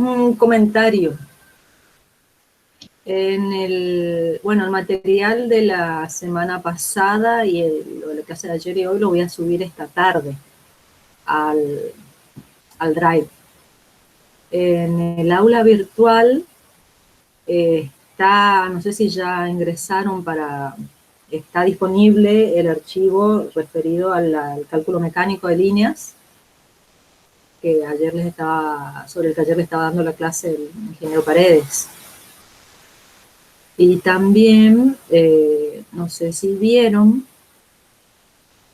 Un comentario. El material de la semana pasada y lo que hace de ayer y hoy lo voy a subir esta tarde al Drive. En el aula virtual está, no sé si ya ingresaron está disponible el archivo referido al cálculo mecánico de líneas, que sobre el que ayer le estaba dando la clase el ingeniero Paredes. Y también, no sé si vieron,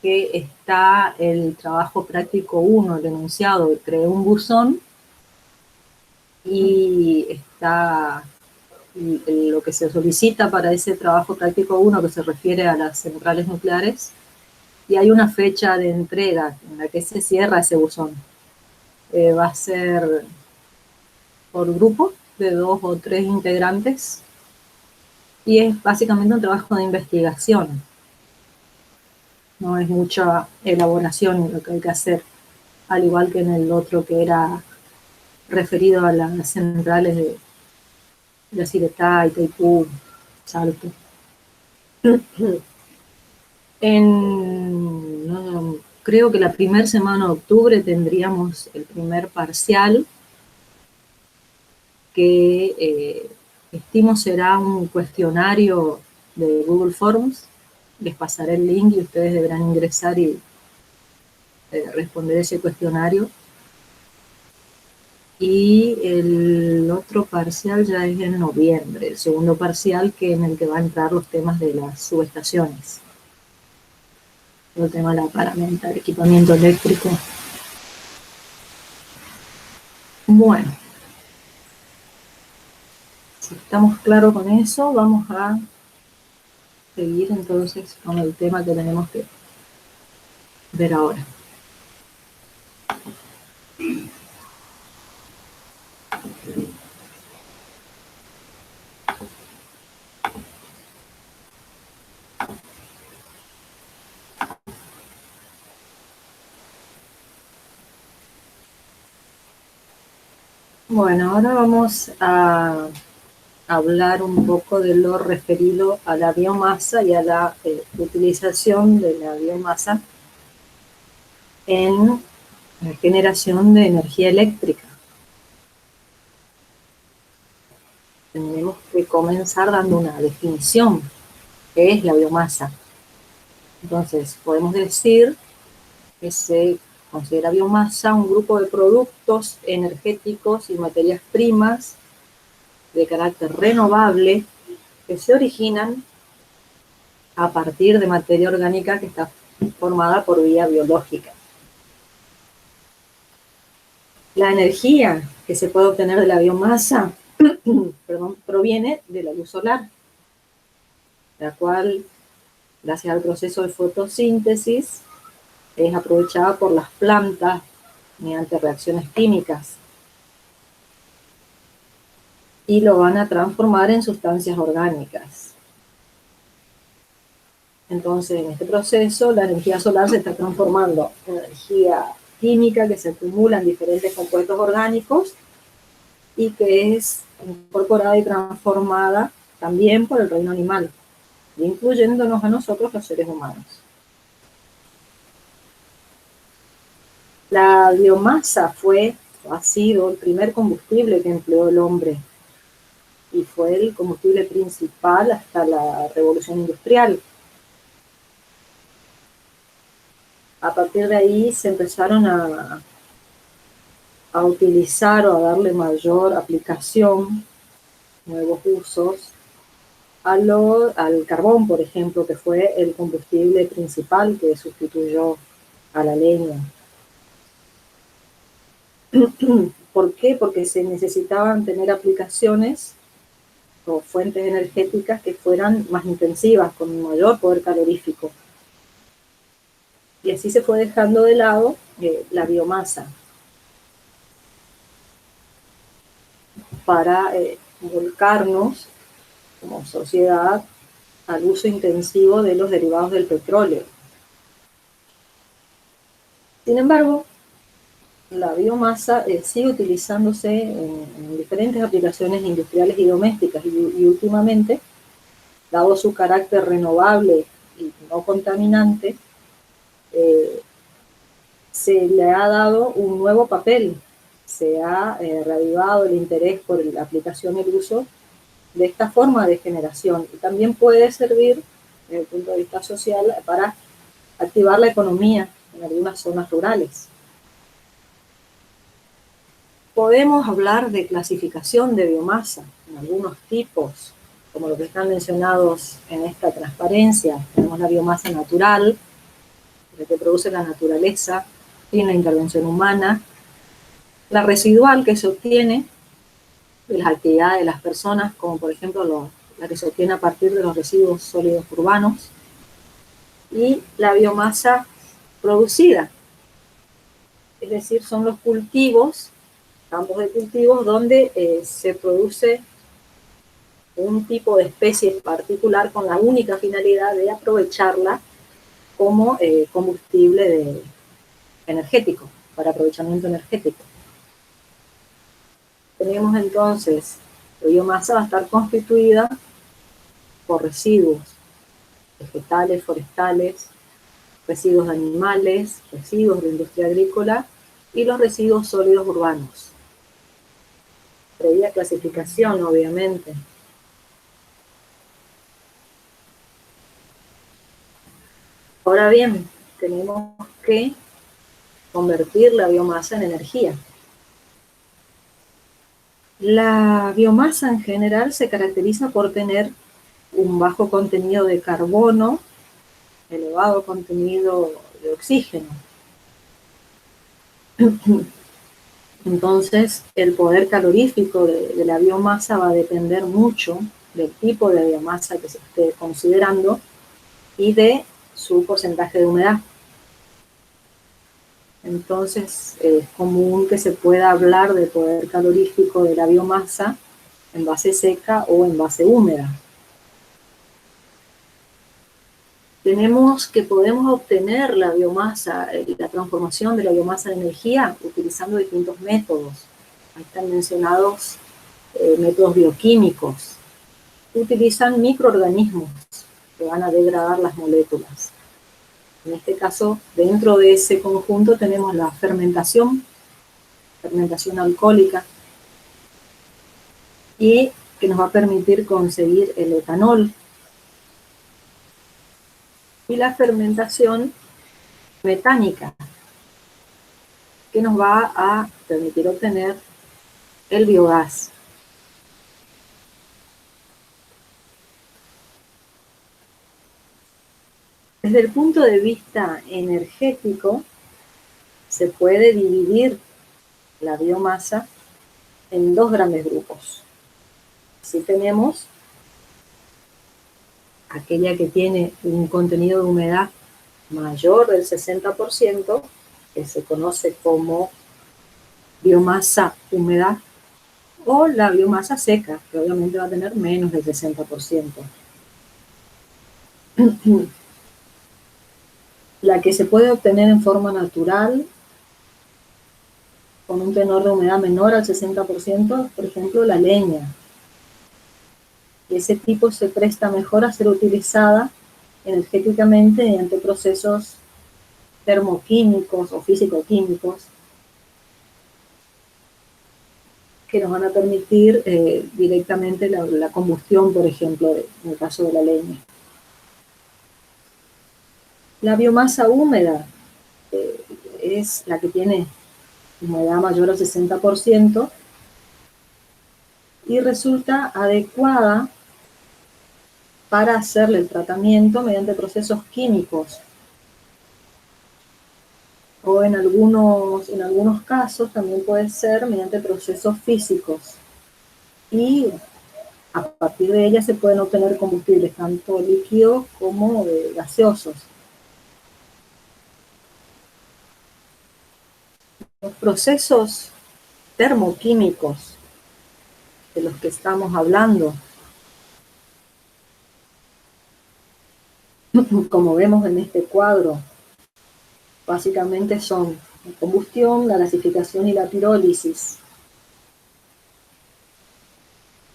que está el trabajo práctico 1, el enunciado, creé un buzón, y está lo que se solicita para ese trabajo práctico 1, que se refiere a las centrales nucleares, y hay una fecha de entrega en la que se cierra ese buzón. Va a ser por grupo de 2 o 3 integrantes, y es básicamente un trabajo de investigación. No es mucha elaboración lo que hay que hacer, al igual que en el otro que era referido a las centrales de Yacyretá, Itaipú, Salto. Creo que la primera semana de octubre tendríamos el primer parcial, que estimo será un cuestionario de Google Forms. Les pasaré el link y ustedes deberán ingresar y responder ese cuestionario. Y el otro parcial ya es en noviembre, el segundo parcial, en el que van a entrar los temas de las subestaciones. El tema de la paramenta, el equipamiento eléctrico. Bueno, si estamos claros con eso, vamos a seguir entonces con el tema que tenemos que ver ahora. Bueno, ahora vamos a hablar un poco de lo referido a la biomasa y a la utilización de la biomasa en la generación de energía eléctrica. Tenemos que comenzar dando una definición. ¿Qué es la biomasa? Entonces, podemos decir que se considera biomasa un grupo de productos energéticos y materias primas de carácter renovable que se originan a partir de materia orgánica que está formada por vía biológica. La energía que se puede obtener de la biomasa proviene de la luz solar, la cual, gracias al proceso de fotosíntesis, es aprovechada por las plantas mediante reacciones químicas y lo van a transformar en sustancias orgánicas. Entonces, en este proceso, la energía solar se está transformando en energía química que se acumula en diferentes compuestos orgánicos y que es incorporada y transformada también por el reino animal, incluyéndonos a nosotros los seres humanos. La biomasa ha sido el primer combustible que empleó el hombre y fue el combustible principal hasta la Revolución Industrial. A partir de ahí se empezaron a utilizar o a darle mayor aplicación, nuevos usos, al carbón, por ejemplo, que fue el combustible principal que sustituyó a la leña. ¿Por qué? Porque se necesitaban tener aplicaciones o fuentes energéticas que fueran más intensivas, con un mayor poder calorífico. Y así se fue dejando de lado la biomasa para volcarnos como sociedad al uso intensivo de los derivados del petróleo. Sin embargo, la biomasa sigue utilizándose en diferentes aplicaciones industriales y domésticas y últimamente, dado su carácter renovable y no contaminante, se le ha dado un nuevo papel, se ha reavivado el interés por la aplicación y el uso de esta forma de generación. Y también puede servir, desde el punto de vista social, para activar la economía en algunas zonas rurales. Podemos hablar de clasificación de biomasa en algunos tipos, como los que están mencionados en esta transparencia. Tenemos la biomasa natural, la que produce la naturaleza sin la intervención humana, la residual, que se obtiene de las actividades de las personas, como por ejemplo la que se obtiene a partir de los residuos sólidos urbanos, y la biomasa producida, es decir, son los cultivos, campos de cultivos donde se produce un tipo de especie particular con la única finalidad de aprovecharla como combustible energético, para aprovechamiento energético. Tenemos entonces, la biomasa va a estar constituida por residuos vegetales, forestales, residuos de animales, residuos de industria agrícola y los residuos sólidos urbanos. Previa clasificación, obviamente. Ahora bien, tenemos que convertir la biomasa en energía. La biomasa en general se caracteriza por tener un bajo contenido de carbono, elevado contenido de oxígeno. Entonces, el poder calorífico de la biomasa va a depender mucho del tipo de biomasa que se esté considerando y de su porcentaje de humedad. Entonces, es común que se pueda hablar de poder calorífico de la biomasa en base seca o en base húmeda. Tenemos que podemos obtener la biomasa, la transformación de la biomasa en energía utilizando distintos métodos. Ahí están mencionados métodos bioquímicos. Utilizan microorganismos que van a degradar las moléculas. En este caso, dentro de ese conjunto tenemos la fermentación alcohólica, y que nos va a permitir conseguir el etanol. Y la fermentación metánica, que nos va a permitir obtener el biogás. Desde el punto de vista energético, se puede dividir la biomasa en dos grandes grupos. Así tenemos aquella que tiene un contenido de humedad mayor del 60%, que se conoce como biomasa húmeda, o la biomasa seca, que obviamente va a tener menos del 60%. La que se puede obtener en forma natural, con un tenor de humedad menor al 60%, por ejemplo, la leña. Ese tipo se presta mejor a ser utilizada energéticamente mediante procesos termoquímicos o físico-químicos que nos van a permitir directamente la combustión, por ejemplo, en el caso de la leña. La biomasa húmeda es la que tiene humedad mayor al 60% y resulta adecuada para hacerle el tratamiento mediante procesos químicos, o en algunos casos también puede ser mediante procesos físicos, y a partir de ella se pueden obtener combustibles tanto líquidos como gaseosos. Los procesos termoquímicos de los que estamos hablando, como vemos en este cuadro, básicamente son la combustión, la gasificación y la pirólisis,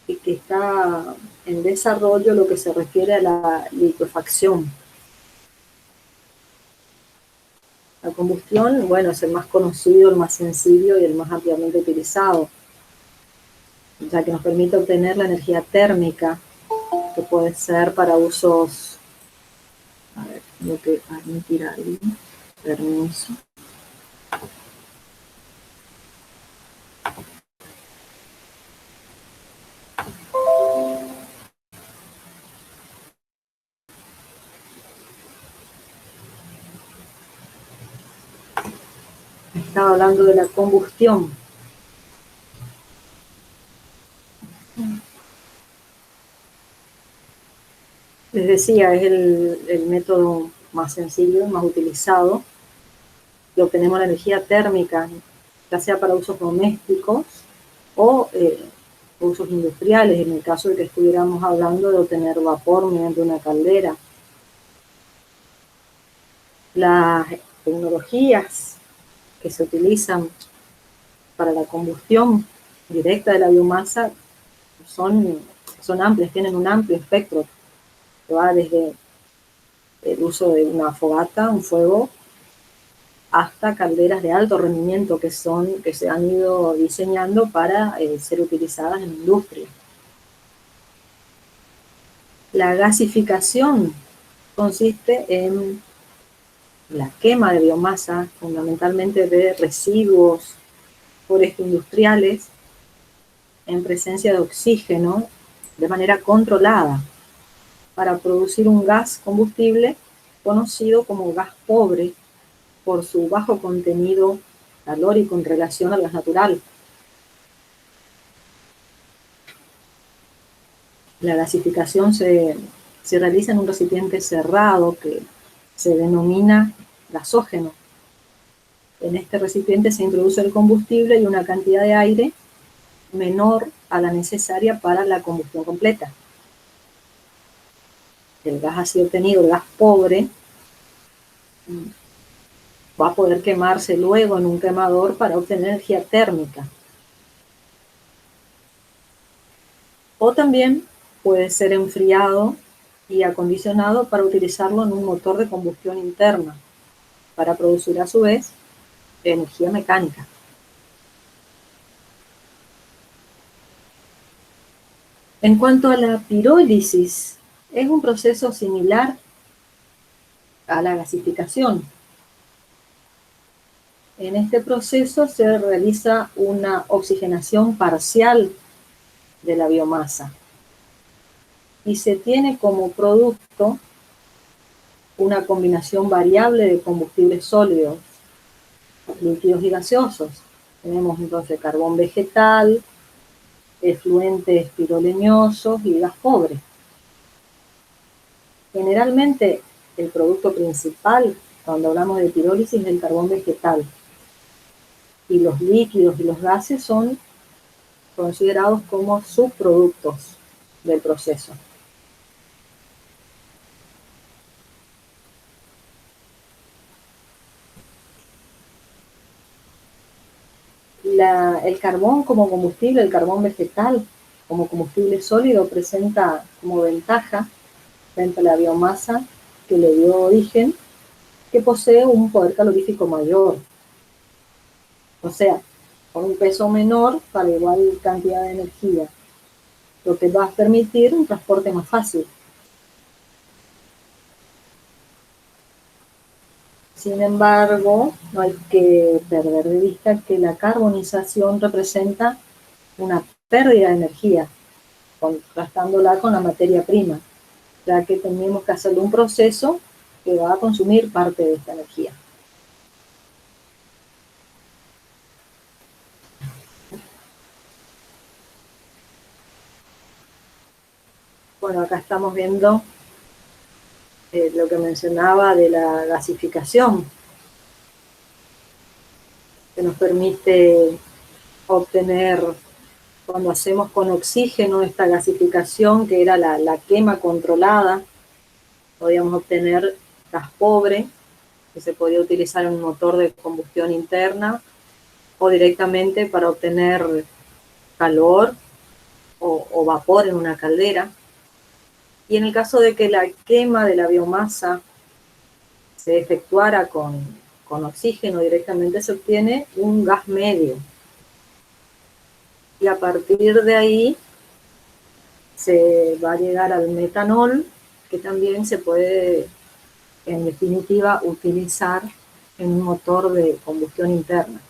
y que está en desarrollo lo que se refiere a la liquefacción. La combustión, bueno, es el más conocido, el más sencillo y el más ampliamente utilizado, ya que nos permite obtener la energía térmica, que puede ser para usos, a ver, tengo que admitir ahí, permiso. Estaba hablando de la combustión. Les decía, es el método más sencillo, más utilizado, y obtenemos la energía térmica, ya sea para usos domésticos o usos industriales, en el caso de que estuviéramos hablando de obtener vapor mediante una caldera. Las tecnologías que se utilizan para la combustión directa de la biomasa son amplias, tienen un amplio espectro, que va desde el uso de una fogata, un fuego, hasta calderas de alto rendimiento que se han ido diseñando para ser utilizadas en la industria. La gasificación consiste en la quema de biomasa, fundamentalmente de residuos forestindustriales, en presencia de oxígeno, de manera controlada, para producir un gas combustible conocido como gas pobre, por su bajo contenido calórico en relación al gas natural. La gasificación se realiza en un recipiente cerrado que se denomina gasógeno. En este recipiente se introduce el combustible y una cantidad de aire menor a la necesaria para la combustión completa. El gas así obtenido, el gas pobre, va a poder quemarse luego en un quemador para obtener energía térmica. O también puede ser enfriado y acondicionado para utilizarlo en un motor de combustión interna, para producir a su vez energía mecánica. En cuanto a la pirólisis, es un proceso similar a la gasificación. En este proceso se realiza una oxigenación parcial de la biomasa y se tiene como producto una combinación variable de combustibles sólidos, líquidos y gaseosos. Tenemos entonces carbón vegetal, efluentes piroleñosos y gas pobre. Generalmente el producto principal cuando hablamos de pirólisis es el carbón vegetal, y los líquidos y los gases son considerados como subproductos del proceso. El carbón como combustible, el carbón vegetal como combustible sólido, presenta como ventaja frente a la biomasa que le dio origen, que posee un poder calorífico mayor. O sea, con un peso menor para igual cantidad de energía, lo que va a permitir un transporte más fácil. Sin embargo, no hay que perder de vista que la carbonización representa una pérdida de energía, contrastándola con la materia prima, ya que tenemos que hacerle un proceso que va a consumir parte de esta energía. Bueno, acá estamos viendo lo que mencionaba de la gasificación, que nos permite obtener, cuando hacemos con oxígeno esta gasificación, que era la quema controlada, podíamos obtener gas pobre que se podía utilizar en un motor de combustión interna o directamente para obtener calor o vapor en una caldera. Y en el caso de que la quema de la biomasa se efectuara con oxígeno, directamente se obtiene un gas medio. Y a partir de ahí se va a llegar al metanol, que también se puede, en definitiva, utilizar en un motor de combustión interna.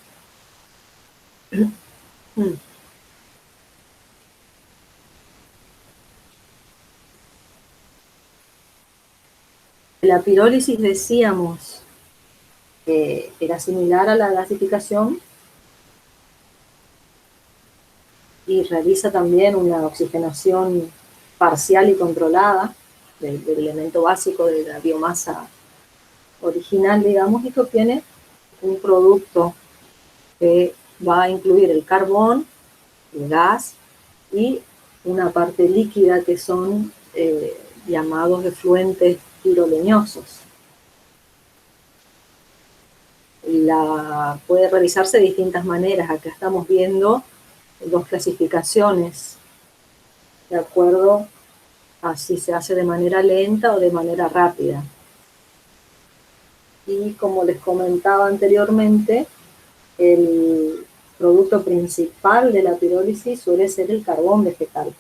La pirólisis, decíamos, que era similar a la gasificación y realiza también una oxigenación parcial y controlada del elemento básico de la biomasa original, digamos, y que obtiene un producto que va a incluir el carbón, el gas y una parte líquida que son llamados efluentes piroleñosos. Puede realizarse de distintas maneras. Acá estamos viendo dos clasificaciones de acuerdo a si se hace de manera lenta o de manera rápida. Y como les comentaba anteriormente, el producto principal de la pirólisis suele ser el carbón vegetal,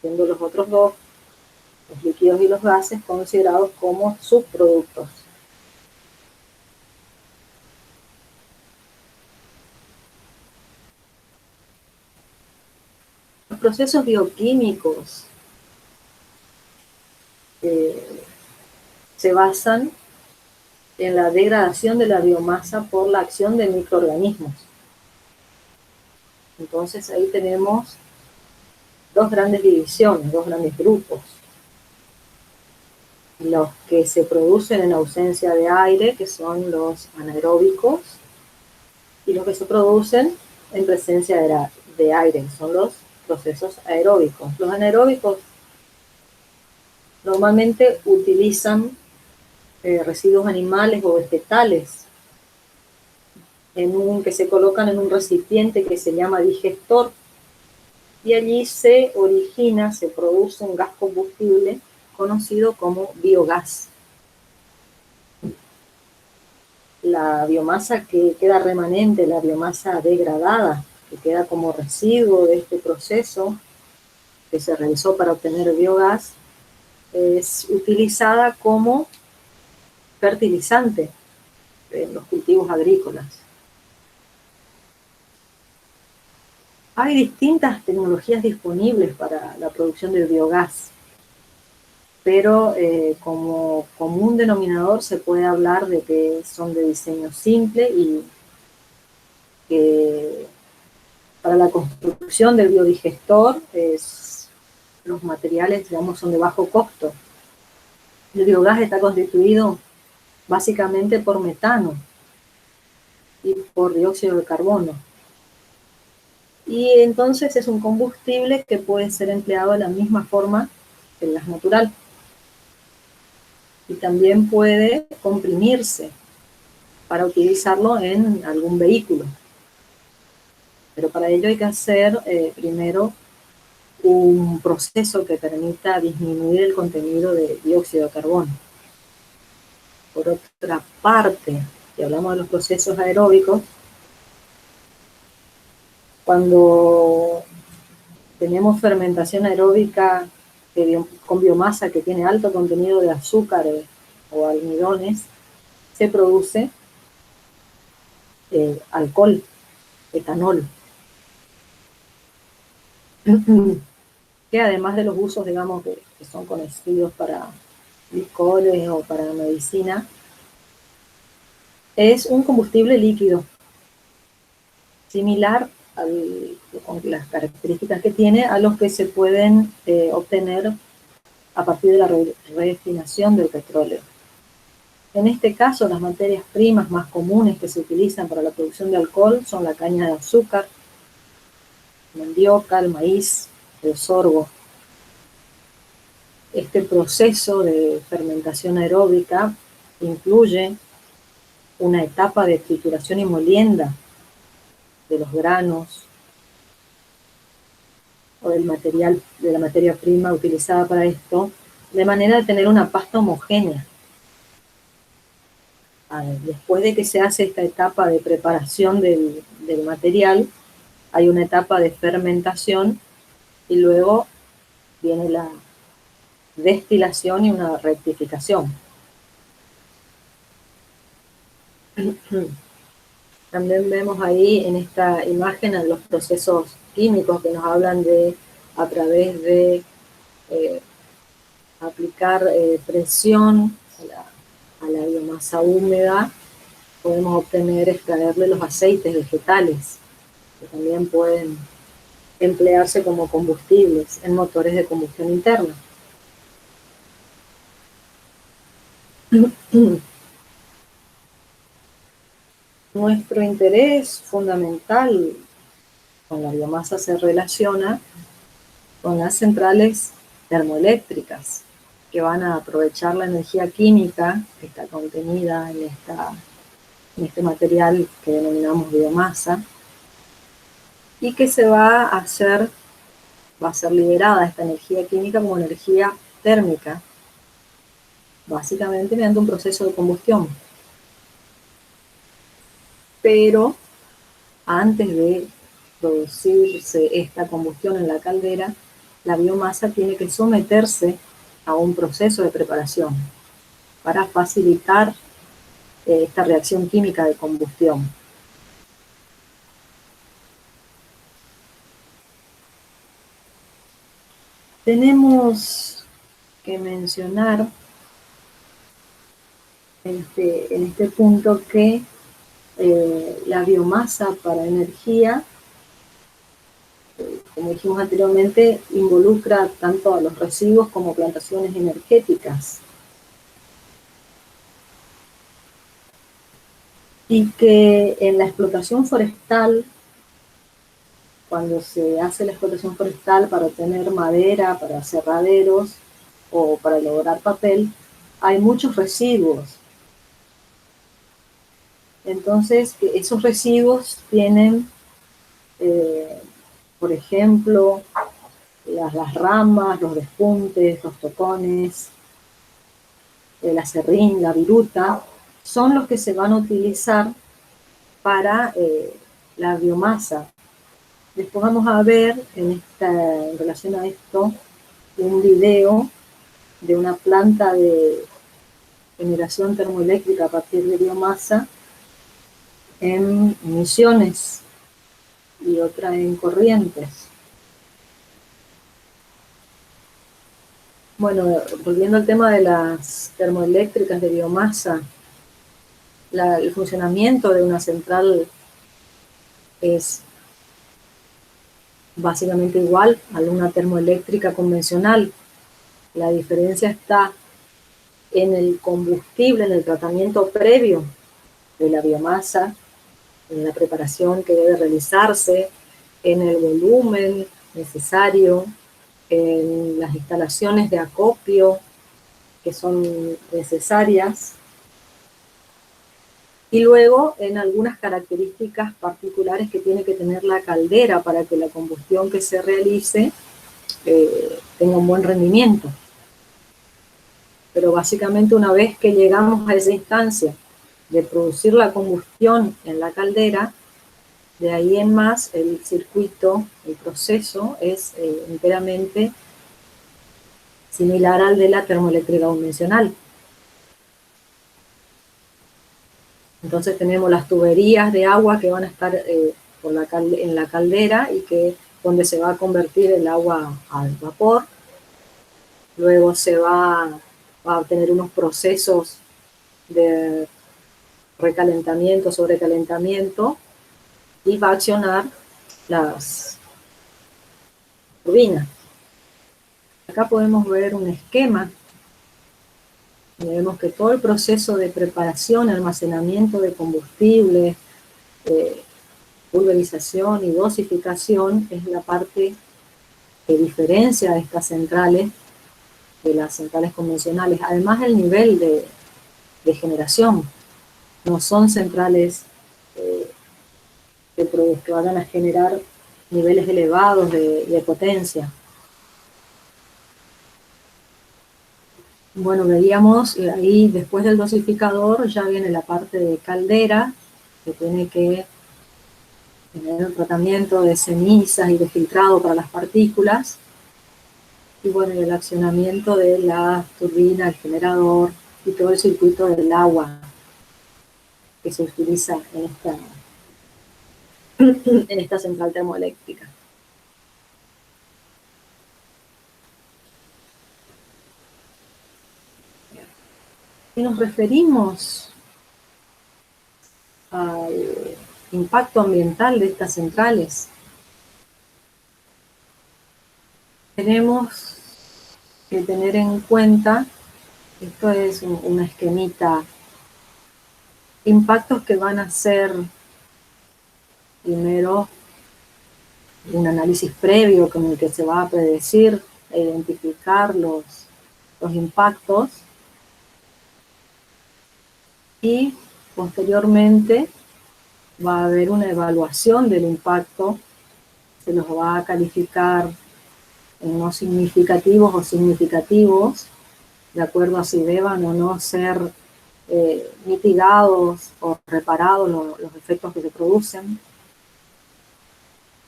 siendo los otros dos, los líquidos y los gases, considerados como subproductos. Los procesos bioquímicos se basan en la degradación de la biomasa por la acción de microorganismos. Entonces ahí tenemos dos grandes divisiones, dos grandes grupos. Los que se producen en ausencia de aire, que son los anaeróbicos, y los que se producen en presencia de aire, que son los procesos aeróbicos. Los anaeróbicos normalmente utilizan residuos animales o vegetales que se colocan en un recipiente que se llama digestor, y allí se origina, se produce un gas combustible conocido como biogás. La biomasa que queda remanente, la biomasa degradada, que queda como residuo de este proceso que se realizó para obtener biogás, es utilizada como fertilizante en los cultivos agrícolas. Hay distintas tecnologías disponibles para la producción de biogás, pero como común denominador se puede hablar de que son de diseño simple y que para la construcción del biodigestor los materiales, digamos, son de bajo costo. El biogás está constituido básicamente por metano y por dióxido de carbono. Y entonces es un combustible que puede ser empleado de la misma forma que el gas natural. Y también puede comprimirse para utilizarlo en algún vehículo. Pero para ello hay que hacer primero un proceso que permita disminuir el contenido de dióxido de carbono. Por otra parte, si hablamos de los procesos aeróbicos, cuando tenemos fermentación aeróbica con biomasa que tiene alto contenido de azúcares o almidones, se produce alcohol, etanol, que además de los usos, digamos, que son conocidos para licores o para medicina, es un combustible líquido, similar con las características que tiene a los que se pueden obtener a partir de la refinación del petróleo. En este caso, las materias primas más comunes que se utilizan para la producción de alcohol son la caña de azúcar, mandioca, el maíz, el sorgo. Este proceso de fermentación aeróbica incluye una etapa de trituración y molienda de los granos o del material, de la materia prima utilizada para esto, de manera de tener una pasta homogénea. Después de que se hace esta etapa de preparación del material, hay una etapa de fermentación y luego viene la destilación y una rectificación. También vemos ahí en esta imagen los procesos químicos que nos hablan de, a través de aplicar presión a la biomasa húmeda, podemos obtener, extraerle los aceites vegetales, que también pueden emplearse como combustibles en motores de combustión interna. Nuestro interés fundamental con la biomasa se relaciona con las centrales termoeléctricas, que van a aprovechar la energía química que está contenida en este material que denominamos biomasa, y que va a ser liberada esta energía química como energía térmica, básicamente mediante un proceso de combustión. Pero antes de producirse esta combustión en la caldera, la biomasa tiene que someterse a un proceso de preparación para facilitar esta reacción química de combustión. Tenemos que mencionar en este punto que la biomasa para energía, como dijimos anteriormente, involucra tanto a los residuos como plantaciones energéticas. Y que en la explotación forestal, cuando se hace la explotación forestal para obtener madera, para aserraderos o para elaborar papel, hay muchos residuos. Entonces, esos residuos tienen, por ejemplo, las ramas, los despuntes, los tocones, el aserrín, la viruta, son los que se van a utilizar para la biomasa. Después vamos a ver en relación a esto un video de una planta de generación termoeléctrica a partir de biomasa en Misiones y otra en Corrientes. Bueno, volviendo al tema de las termoeléctricas de biomasa, el funcionamiento de una central es básicamente igual a una termoeléctrica convencional. La diferencia está en el combustible, en el tratamiento previo de la biomasa, en la preparación que debe realizarse, en el volumen necesario, en las instalaciones de acopio que son necesarias, y luego en algunas características particulares que tiene que tener la caldera para que la combustión que se realice tenga un buen rendimiento. Pero básicamente una vez que llegamos a esa instancia de producir la combustión en la caldera, de ahí en más el circuito, el proceso es enteramente similar al de la termoeléctrica convencional. Entonces tenemos las tuberías de agua que van a estar en la caldera y donde se va a convertir el agua al vapor. Luego se va a tener unos procesos de recalentamiento, sobrecalentamiento, y va a accionar las turbinas. Acá podemos ver un esquema. Y vemos que todo el proceso de preparación, almacenamiento de combustible, pulverización y dosificación es la parte que diferencia a estas centrales de las centrales convencionales. Además, el nivel de de generación, no son centrales que vayan a generar niveles elevados de potencia. Bueno, veríamos ahí después del dosificador ya viene la parte de caldera, que tiene que tener un tratamiento de cenizas y de filtrado para las partículas. Y bueno, el accionamiento de la turbina, el generador y todo el circuito del agua que se utiliza en esta central termoeléctrica. Si nos referimos al impacto ambiental de estas centrales, tenemos que tener en cuenta, esto es una esquemita, impactos que van a ser primero un análisis previo con el que se va a predecir e identificar los impactos, y posteriormente va a haber una evaluación del impacto, se los va a calificar en no significativos o significativos, de acuerdo a si deban o no ser mitigados o reparados los efectos que se producen.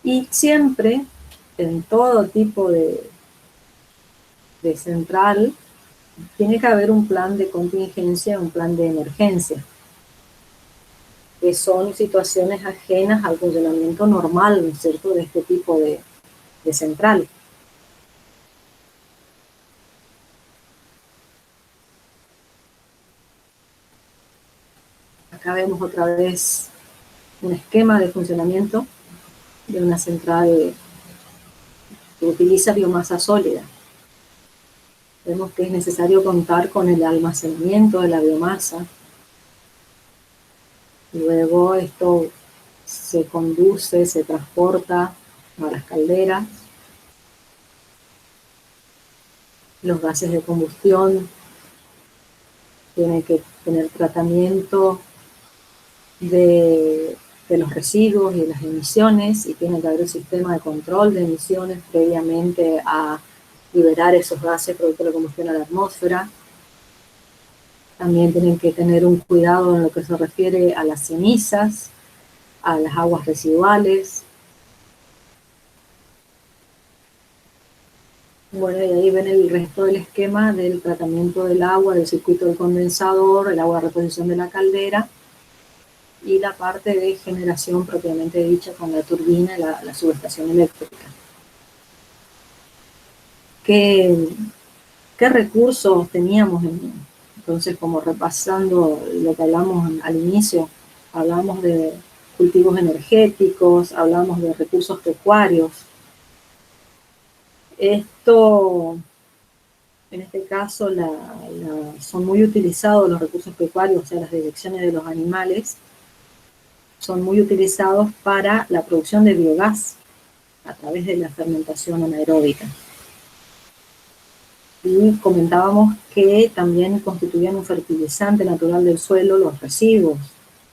Y siempre, en todo tipo de central, tiene que haber un plan de contingencia, un plan de emergencia, que son situaciones ajenas al funcionamiento normal, ¿no es cierto?, de este tipo de central. Acá vemos otra vez un esquema de funcionamiento de una central que utiliza biomasa sólida. Vemos que es necesario contar con el almacenamiento de la biomasa. Luego esto se conduce, se transporta a las calderas. Los gases de combustión tienen que tener tratamiento de los residuos y de las emisiones, y tiene que haber un sistema de control de emisiones previamente a liberar esos gases producto de la combustión a la atmósfera. También tienen que tener un cuidado en lo que se refiere a las cenizas, a las aguas residuales. Bueno, y ahí ven el resto del esquema del tratamiento del agua, del circuito del condensador, el agua de reposición de la caldera, y la parte de generación propiamente dicha con la turbina y la subestación eléctrica. ¿Qué recursos teníamos? Entonces, como repasando lo que hablamos al inicio, hablamos de cultivos energéticos, hablamos de recursos pecuarios. Esto, en este caso, son muy utilizados los recursos pecuarios, o sea, las deyecciones de los animales, son muy utilizados para la producción de biogás a través de la fermentación anaeróbica. Y comentábamos que también constituían un fertilizante natural del suelo los residuos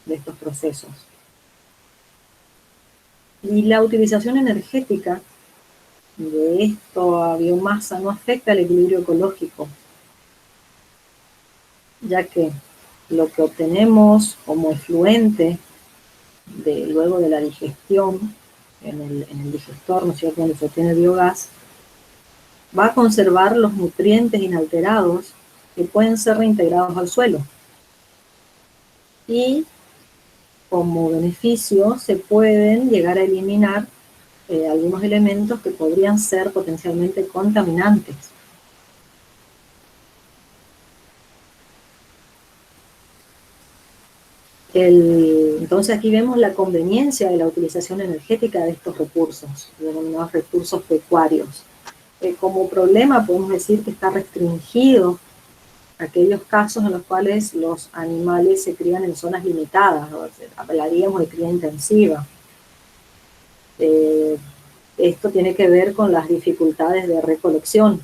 de estos procesos. Y la utilización energética de esta biomasa no afecta al equilibrio ecológico, ya que lo que obtenemos como efluente luego de la digestión en el digestor, ¿no es cierto?, donde se obtiene el biogás, va a conservar los nutrientes inalterados que pueden ser reintegrados al suelo. Y como beneficio se pueden llegar a eliminar algunos elementos que podrían ser potencialmente contaminantes. Entonces aquí vemos la conveniencia de la utilización energética de estos recursos, denominados recursos pecuarios. Como problema podemos decir que está restringido aquellos casos en los cuales los animales se crían en zonas limitadas, ¿no? Hablaríamos de cría intensiva. Esto tiene que ver con las dificultades de recolección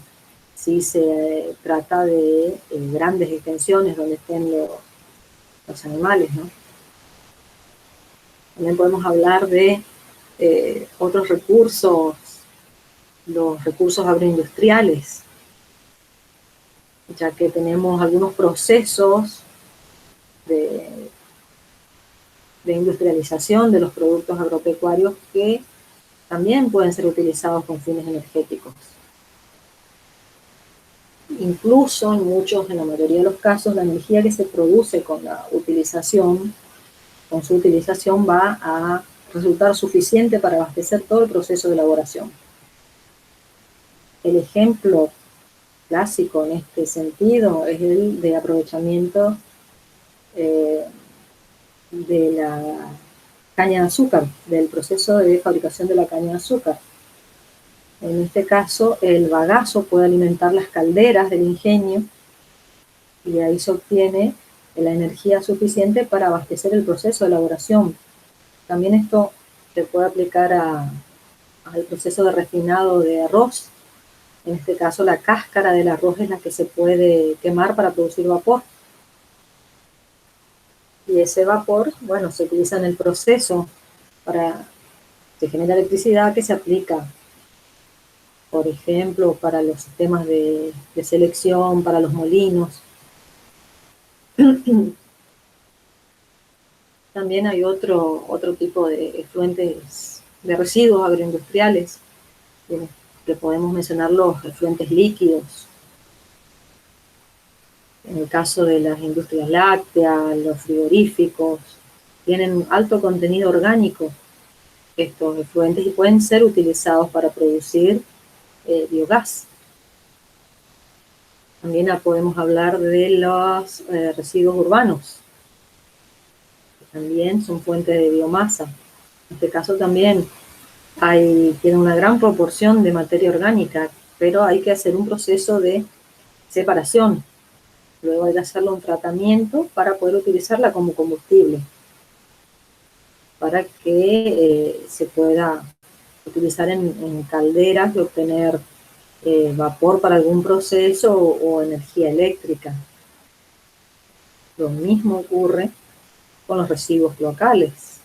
si se trata de grandes extensiones donde estén los animales, ¿no? También podemos hablar de otros recursos, los recursos agroindustriales, ya que tenemos algunos procesos de industrialización de los productos agropecuarios que también pueden ser utilizados con fines energéticos. Incluso en la mayoría de los casos, la energía que se produce con su utilización va a resultar suficiente para abastecer todo el proceso de elaboración. El ejemplo clásico en este sentido es el de aprovechamiento de la caña de azúcar, del proceso de fabricación de la caña de azúcar. En este caso, el bagazo puede alimentar las calderas del ingenio y de ahí se obtiene la energía suficiente para abastecer el proceso de elaboración. También esto se puede aplicar al proceso de refinado de arroz. En este caso, la cáscara del arroz es la que se puede quemar para producir vapor. Y ese vapor, bueno, se utiliza en el proceso se genera electricidad que se aplica, por ejemplo, para los sistemas de selección, para los molinos. También hay otro tipo de efluentes de residuos agroindustriales, que podemos mencionar los efluentes líquidos. En el caso de las industrias lácteas, los frigoríficos, tienen un alto contenido orgánico estos efluentes y pueden ser utilizados para producir biogás. También podemos hablar de los residuos urbanos, que también son fuente de biomasa. En este caso también tiene una gran proporción de materia orgánica, pero hay que hacer un proceso de separación. Luego hay que hacerle un tratamiento para poder utilizarla como combustible, para que se pueda utilizar en calderas y obtener vapor para algún proceso o energía eléctrica. Lo mismo ocurre con los residuos cloacales,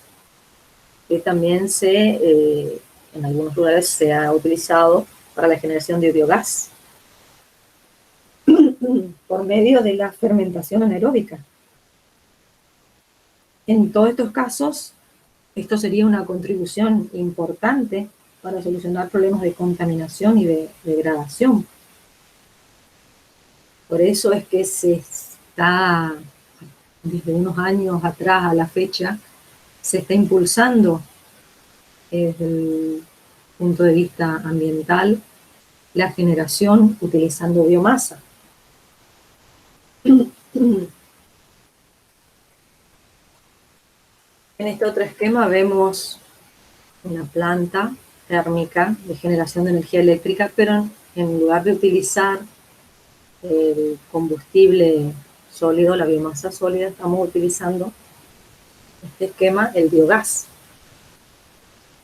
que también en algunos lugares se ha utilizado para la generación de biogás por medio de la fermentación anaeróbica. En todos estos casos, esto sería una contribución importante para solucionar problemas de contaminación y de degradación. Por eso es que desde unos años atrás a la fecha, se está impulsando desde el punto de vista ambiental la generación utilizando biomasa. En este otro esquema vemos una planta térmica de generación de energía eléctrica, pero en lugar de utilizar el combustible sólido, la biomasa sólida, estamos utilizando este esquema, el biogás.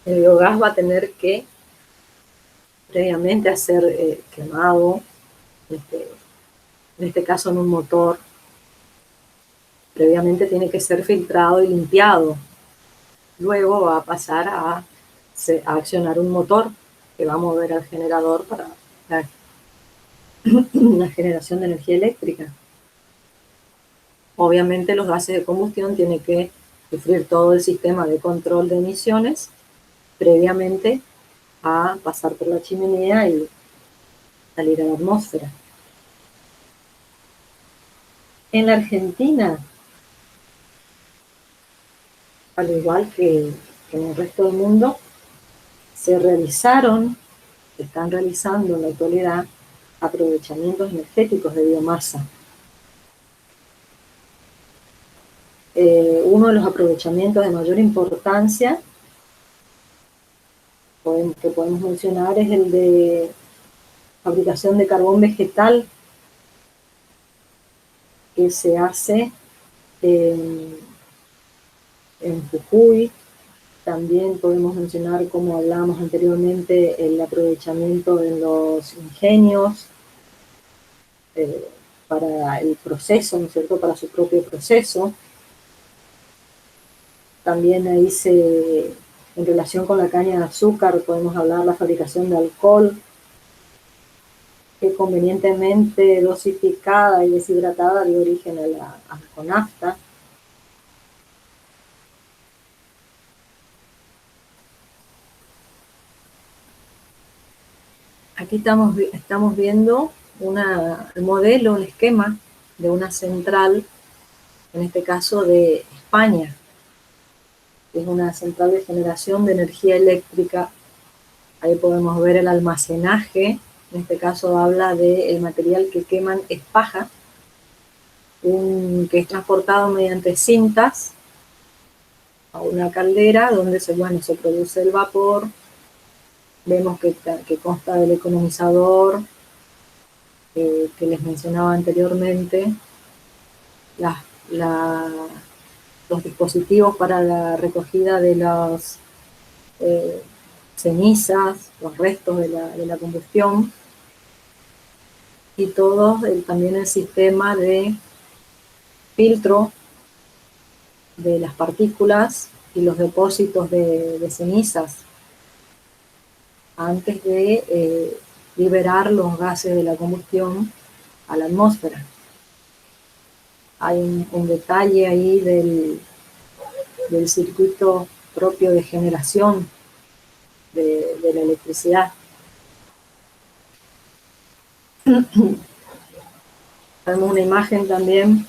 El biogás va a tener que previamente ser quemado, en este caso en un motor. Previamente tiene que ser filtrado y limpiado. Luego va a pasar a accionar un motor que va a mover al generador para la generación de energía eléctrica. Obviamente los gases de combustión tienen que sufrir todo el sistema de control de emisiones previamente a pasar por la chimenea y salir a la atmósfera. En la Argentina, al igual que en el resto del mundo, se están realizando en la actualidad aprovechamientos energéticos de biomasa. Uno de los aprovechamientos de mayor importancia que podemos mencionar es el de fabricación de carbón vegetal, que se hace en Jujuy. También podemos mencionar, como hablábamos anteriormente, el aprovechamiento en los ingenios para el proceso, ¿no es cierto?, para su propio proceso. También ahí en relación con la caña de azúcar, podemos hablar de la fabricación de alcohol, que convenientemente dosificada y deshidratada dio origen a la conafta. Aquí estamos viendo el modelo, un esquema de una central, en este caso de España, que es una central de generación de energía eléctrica. Ahí podemos ver el almacenaje, en este caso habla del material que queman es paja, que es transportado mediante cintas a una caldera donde se produce el vapor. Vemos que consta del economizador que les mencionaba anteriormente, los dispositivos para la recogida de las cenizas, los restos de la combustión, y también el sistema de filtro de las partículas y los depósitos de cenizas antes de liberar los gases de la combustión a la atmósfera. Hay un detalle ahí del circuito propio de generación de la electricidad. Tenemos una imagen también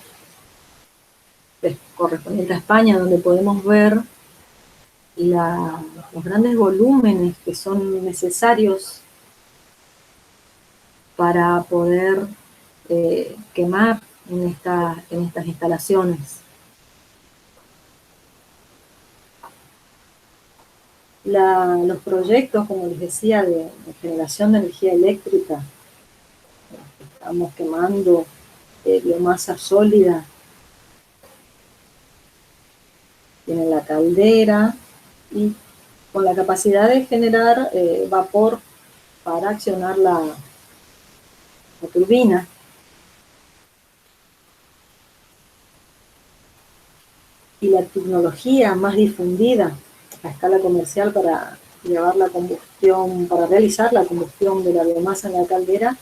correspondiente a España, donde podemos ver los grandes volúmenes que son necesarios para poder quemar en estas instalaciones. Los proyectos, como les decía, de generación de energía eléctrica, estamos quemando biomasa sólida, tiene la caldera y con la capacidad de generar vapor para accionar la turbina. Y la tecnología más difundida a escala comercial para llevar la combustión, para realizar la combustión de la biomasa en la caldera,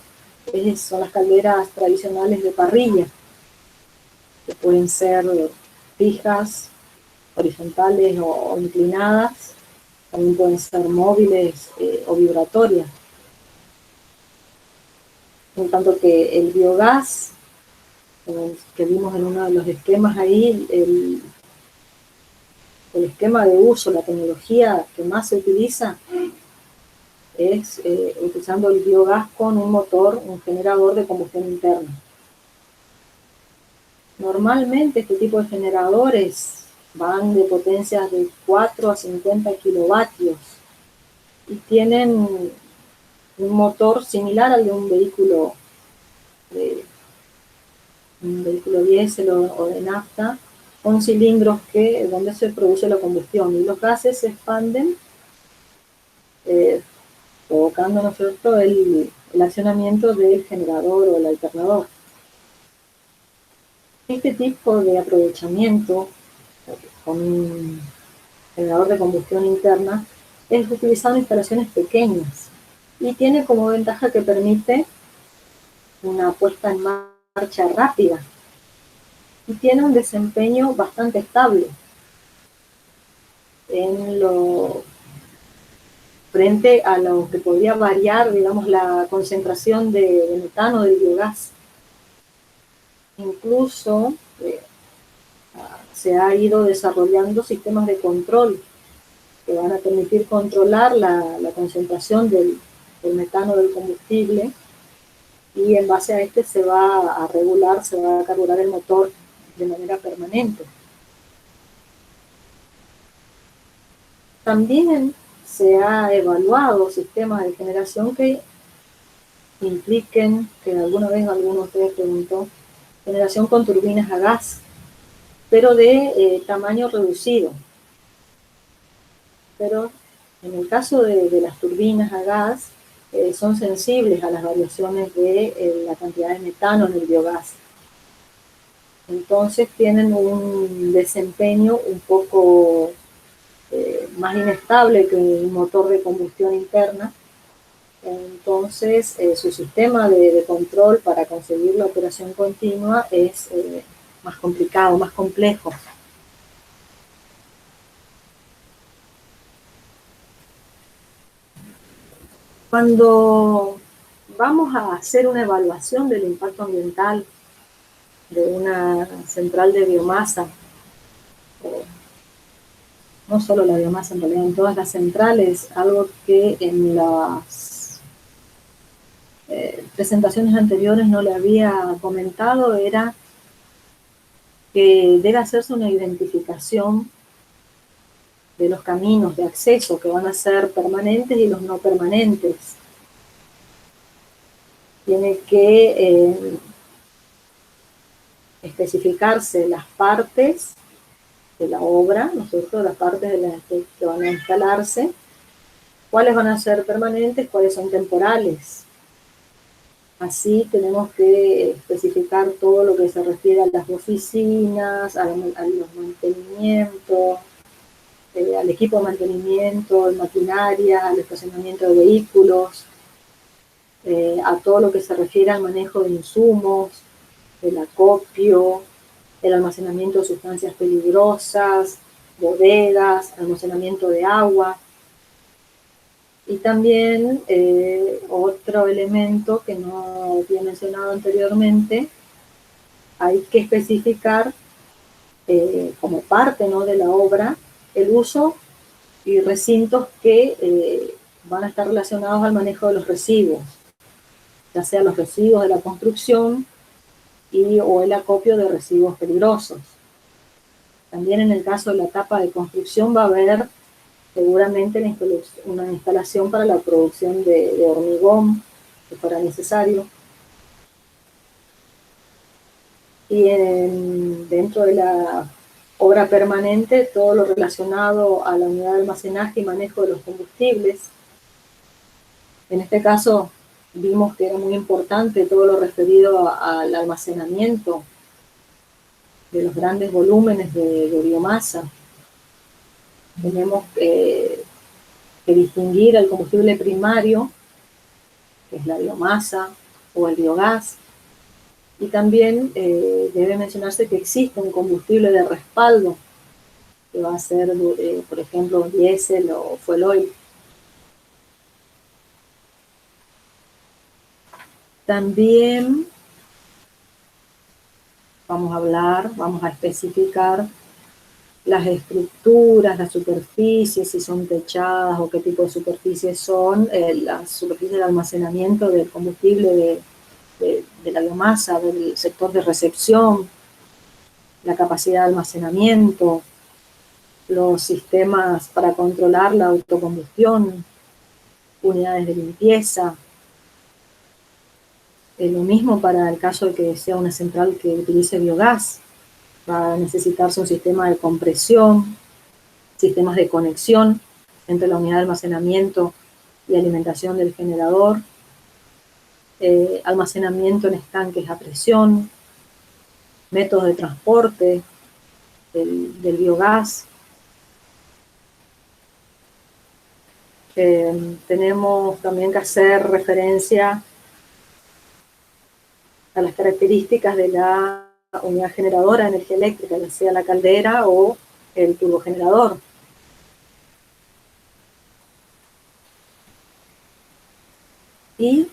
son las calderas tradicionales de parrilla, que pueden ser fijas, horizontales o inclinadas, también pueden ser móviles o vibratorias. En tanto que el biogás, que vimos en uno de los esquemas ahí, el esquema de uso, la tecnología que más se utiliza es utilizando el biogás con un generador de combustión interna. Normalmente este tipo de generadores van de potencias de 4 a 50 kilovatios y tienen un motor similar al de un vehículo diésel o de nafta, con cilindros donde se produce la combustión, y los gases se expanden provocando, ¿no es cierto?, el accionamiento del generador o el alternador. Este tipo de aprovechamiento con un generador de combustión interna es utilizado en instalaciones pequeñas y tiene como ventaja que permite una puesta en marcha rápida y tiene un desempeño bastante estable frente a lo que podría variar, digamos, la concentración de metano del biogás. Incluso se ha ido desarrollando sistemas de control que van a permitir controlar la concentración del metano del combustible, y en base a este se va a regular, se va a carburar el motor de manera permanente. También se ha evaluado sistemas de generación que impliquen, que alguna vez alguno de ustedes preguntó, generación con turbinas a gas, pero de tamaño reducido. Pero en el caso de las turbinas a gas, son sensibles a las variaciones de la cantidad de metano en el biogás. Entonces tienen un desempeño un poco más inestable que un motor de combustión interna. Entonces su sistema de control para conseguir la operación continua es más complicado, más complejo. Cuando vamos a hacer una evaluación del impacto ambiental de una central de biomasa, no solo la biomasa, en realidad en todas las centrales, algo que en las presentaciones anteriores no le había comentado era que debe hacerse una identificación de los caminos de acceso que van a ser permanentes y los no permanentes. Tiene que especificarse las partes de la obra, ¿no es cierto?, las partes de las que van a instalarse, cuáles van a ser permanentes, cuáles son temporales. Así tenemos que especificar todo lo que se refiere a las oficinas, a los mantenimientos, al equipo de mantenimiento, de maquinaria, al estacionamiento de vehículos, a todo lo que se refiere al manejo de insumos, el acopio, el almacenamiento de sustancias peligrosas, bodegas, almacenamiento de agua. Y también otro elemento que no había mencionado anteriormente, hay que especificar como parte, ¿no?, de la obra el uso y recintos que van a estar relacionados al manejo de los residuos, ya sea los residuos de la construcción o el acopio de residuos peligrosos. También en el caso de la etapa de construcción va a haber seguramente una instalación para la producción de hormigón, que fuera necesario. Y dentro de la obra permanente, todo lo relacionado a la unidad de almacenaje y manejo de los combustibles. En este caso, vimos que era muy importante todo lo referido al almacenamiento de los grandes volúmenes de biomasa. Tenemos que distinguir el combustible primario, que es la biomasa o el biogás, y también debe mencionarse que existe un combustible de respaldo, que va a ser, por ejemplo, diésel o fuel oil. También vamos a especificar las estructuras, las superficies, si son techadas o qué tipo de superficies son, las superficies de almacenamiento del combustible de la biomasa, del sector de recepción, la capacidad de almacenamiento, los sistemas para controlar la autocombustión, unidades de limpieza. Lo mismo para el caso de que sea una central que utilice biogás. Va a necesitarse un sistema de compresión, sistemas de conexión entre la unidad de almacenamiento y alimentación del generador, almacenamiento en estanques a presión, métodos de transporte del biogás. Tenemos también que hacer referencia a las características de la unidad generadora de energía eléctrica, ya sea la caldera o el turbogenerador. Y,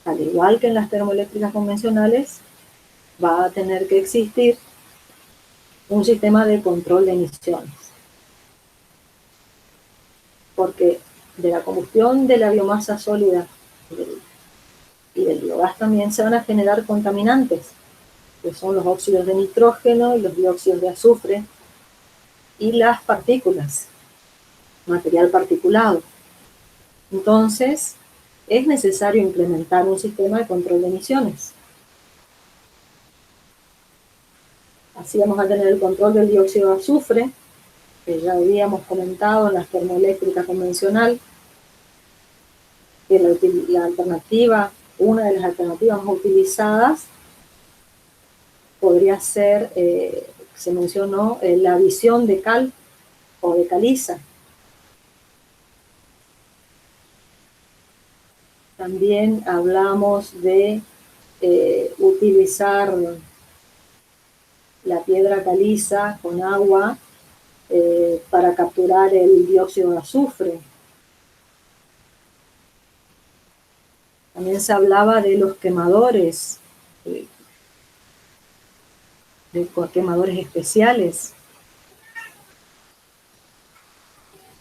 al igual que en las termoeléctricas convencionales, va a tener que existir un sistema de control de emisiones. Porque de la combustión de la biomasa sólida y del biogás también se van a generar contaminantes, que son los óxidos de nitrógeno y los dióxidos de azufre y las partículas, material particulado. Entonces, es necesario implementar un sistema de control de emisiones. Así vamos a tener el control del dióxido de azufre, que ya habíamos comentado en las termoeléctricas convencional. que la alternativa, una de las alternativas más utilizadas podría ser, se mencionó, la adición de cal o de caliza. También hablamos de utilizar la piedra caliza con agua para capturar el dióxido de azufre. También se hablaba de los quemadores, de quemadores especiales.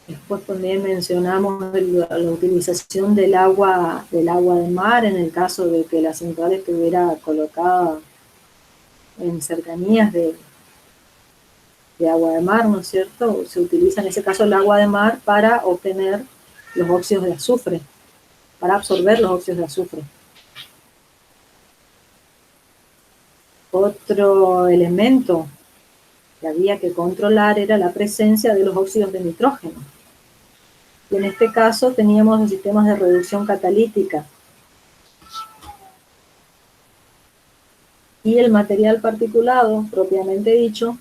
Después también mencionamos la utilización del agua de mar en el caso de que la central estuviera colocada en cercanías de agua de mar, ¿no es cierto? Se utiliza en ese caso el agua de mar para obtener los óxidos de azufre, para absorber los óxidos de azufre. Otro elemento que había que controlar era la presencia de los óxidos de nitrógeno. Y en este caso teníamos los sistemas de reducción catalítica. Y el material particulado, propiamente dicho,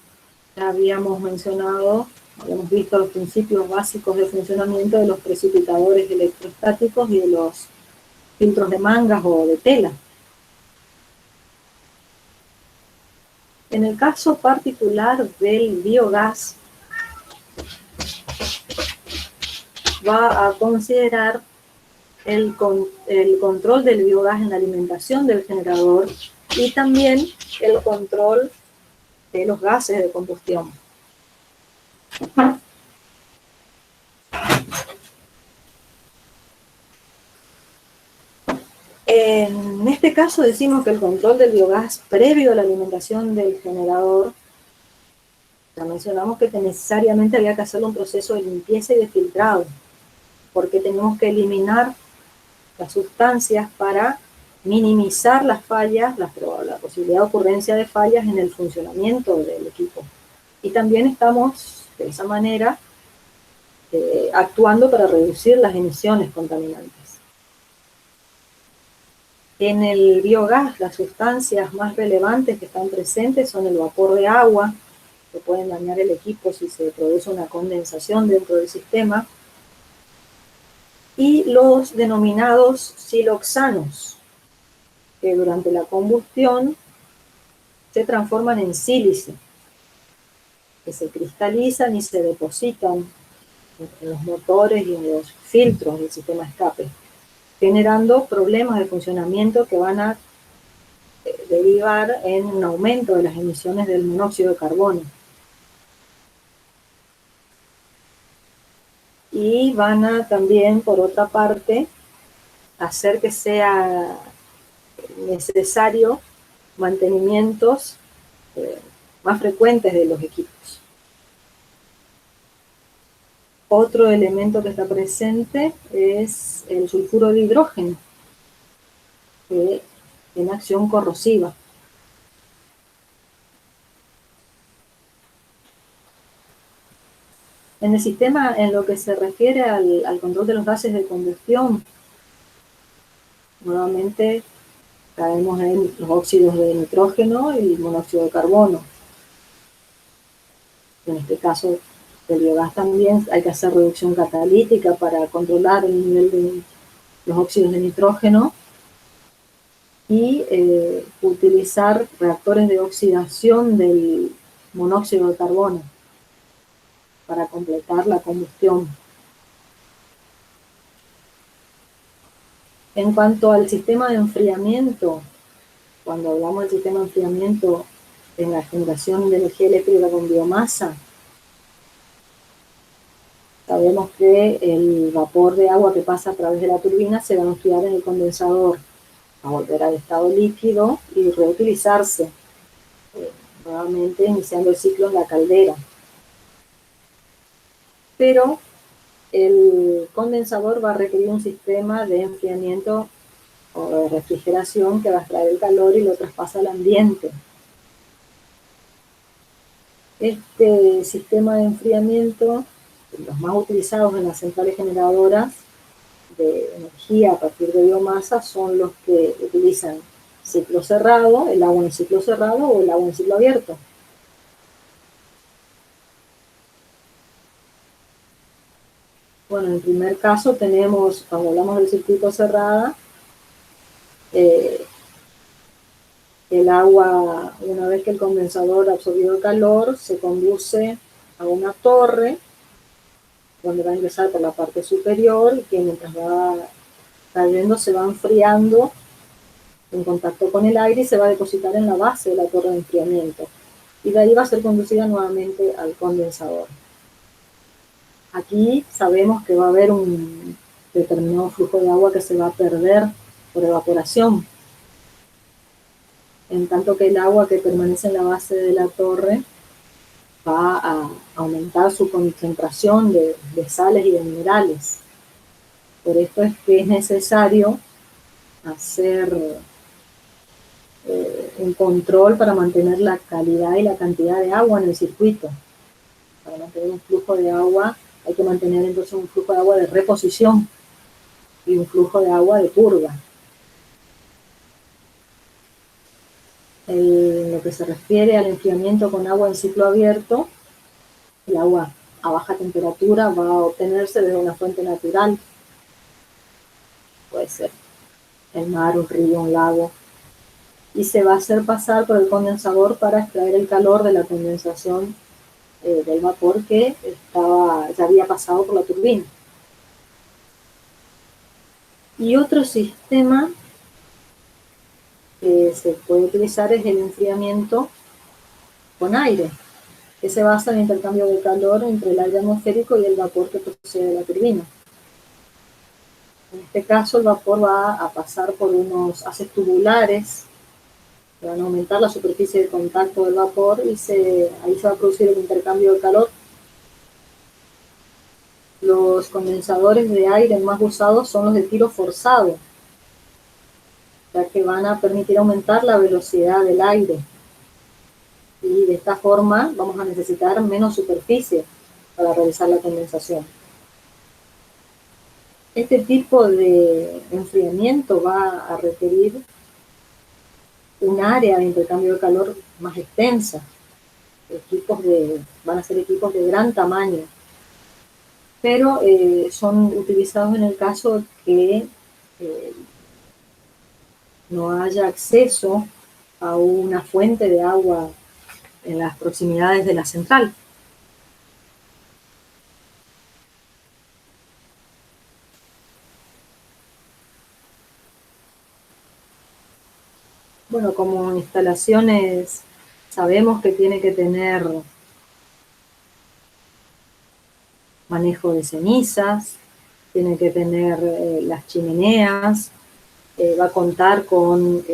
ya habíamos mencionado, habíamos visto los principios básicos de funcionamiento de los precipitadores electrostáticos y de los filtros de mangas o de tela. En el caso particular del biogás, va a considerar el control del biogás en la alimentación del generador y también el control de los gases de combustión. En este caso decimos que el control del biogás previo a la alimentación del generador, ya mencionamos que necesariamente había que hacer un proceso de limpieza y de filtrado, porque tenemos que eliminar las sustancias para minimizar las fallas, la posibilidad de ocurrencia de fallas en el funcionamiento del equipo. Y también estamos, de esa manera, actuando para reducir las emisiones contaminantes. En el biogás, las sustancias más relevantes que están presentes son el vapor de agua, que pueden dañar el equipo si se produce una condensación dentro del sistema, y los denominados siloxanos, que durante la combustión se transforman en sílice, que se cristalizan y se depositan en los motores y en los filtros del sistema de escape, generando problemas de funcionamiento que van a derivar en un aumento de las emisiones del monóxido de carbono. Y van a también, por otra parte, hacer que sea necesario mantenimientos más frecuentes de los equipos. Otro elemento que está presente es el sulfuro de hidrógeno, que tiene acción corrosiva. En el sistema, en lo que se refiere al control de los gases de combustión, nuevamente caemos en los óxidos de nitrógeno y el monóxido de carbono. En este caso del biogás también hay que hacer reducción catalítica para controlar el nivel de los óxidos de nitrógeno y utilizar reactores de oxidación del monóxido de carbono para completar la combustión. En cuanto al sistema de enfriamiento, cuando hablamos del sistema de enfriamiento en la generación de energía eléctrica con biomasa, sabemos que el vapor de agua que pasa a través de la turbina se va a enfriar en el condensador, a volver al estado líquido y reutilizarse, nuevamente iniciando el ciclo en la caldera. Pero el condensador va a requerir un sistema de enfriamiento o de refrigeración que va a extraer el calor y lo traspasa al ambiente. Este sistema de enfriamiento, los más utilizados en las centrales generadoras, de energía a partir de biomasa son los que utilizan ciclo cerrado, el agua en ciclo cerrado o el agua en ciclo abierto. Bueno, en el primer caso tenemos, cuando hablamos del circuito cerrado, el agua, una vez que el condensador absorbió el calor, se conduce a una torre donde va a ingresar por la parte superior y que mientras va cayendo se va enfriando en contacto con el aire y se va a depositar en la base de la torre de enfriamiento. Y de ahí va a ser conducida nuevamente al condensador. Aquí sabemos que va a haber un determinado flujo de agua que se va a perder por evaporación, en tanto que el agua que permanece en la base de la torre va a aumentar su concentración de sales y de minerales. Por esto es que es necesario hacer un control para mantener la calidad y la cantidad de agua en el circuito. Para mantener un flujo de agua hay que mantener entonces un flujo de agua de reposición y un flujo de agua de purga. En lo que se refiere al enfriamiento con agua en ciclo abierto, el agua a baja temperatura va a obtenerse desde una fuente natural. Puede ser el mar, un río, un lago. Y se va a hacer pasar por el condensador para extraer el calor de la condensación del vapor que ya había pasado por la turbina. Y otro sistema que se puede utilizar es el enfriamiento con aire, que se basa en el intercambio de calor entre el aire atmosférico y el vapor que procede de la turbina. En este caso, el vapor va a pasar por unos haces tubulares que van a aumentar la superficie de contacto del vapor y ahí se va a producir el intercambio de calor. Los condensadores de aire más usados son los de tiro forzado, ya que van a permitir aumentar la velocidad del aire. Y de esta forma vamos a necesitar menos superficie para realizar la condensación. Este tipo de enfriamiento va a requerir un área de intercambio de calor más extensa. Van a ser equipos de gran tamaño, pero son utilizados en el caso que no haya acceso a una fuente de agua en las proximidades de la central. Bueno, como instalaciones sabemos que tiene que tener manejo de cenizas, tiene que tener las chimeneas, va a contar con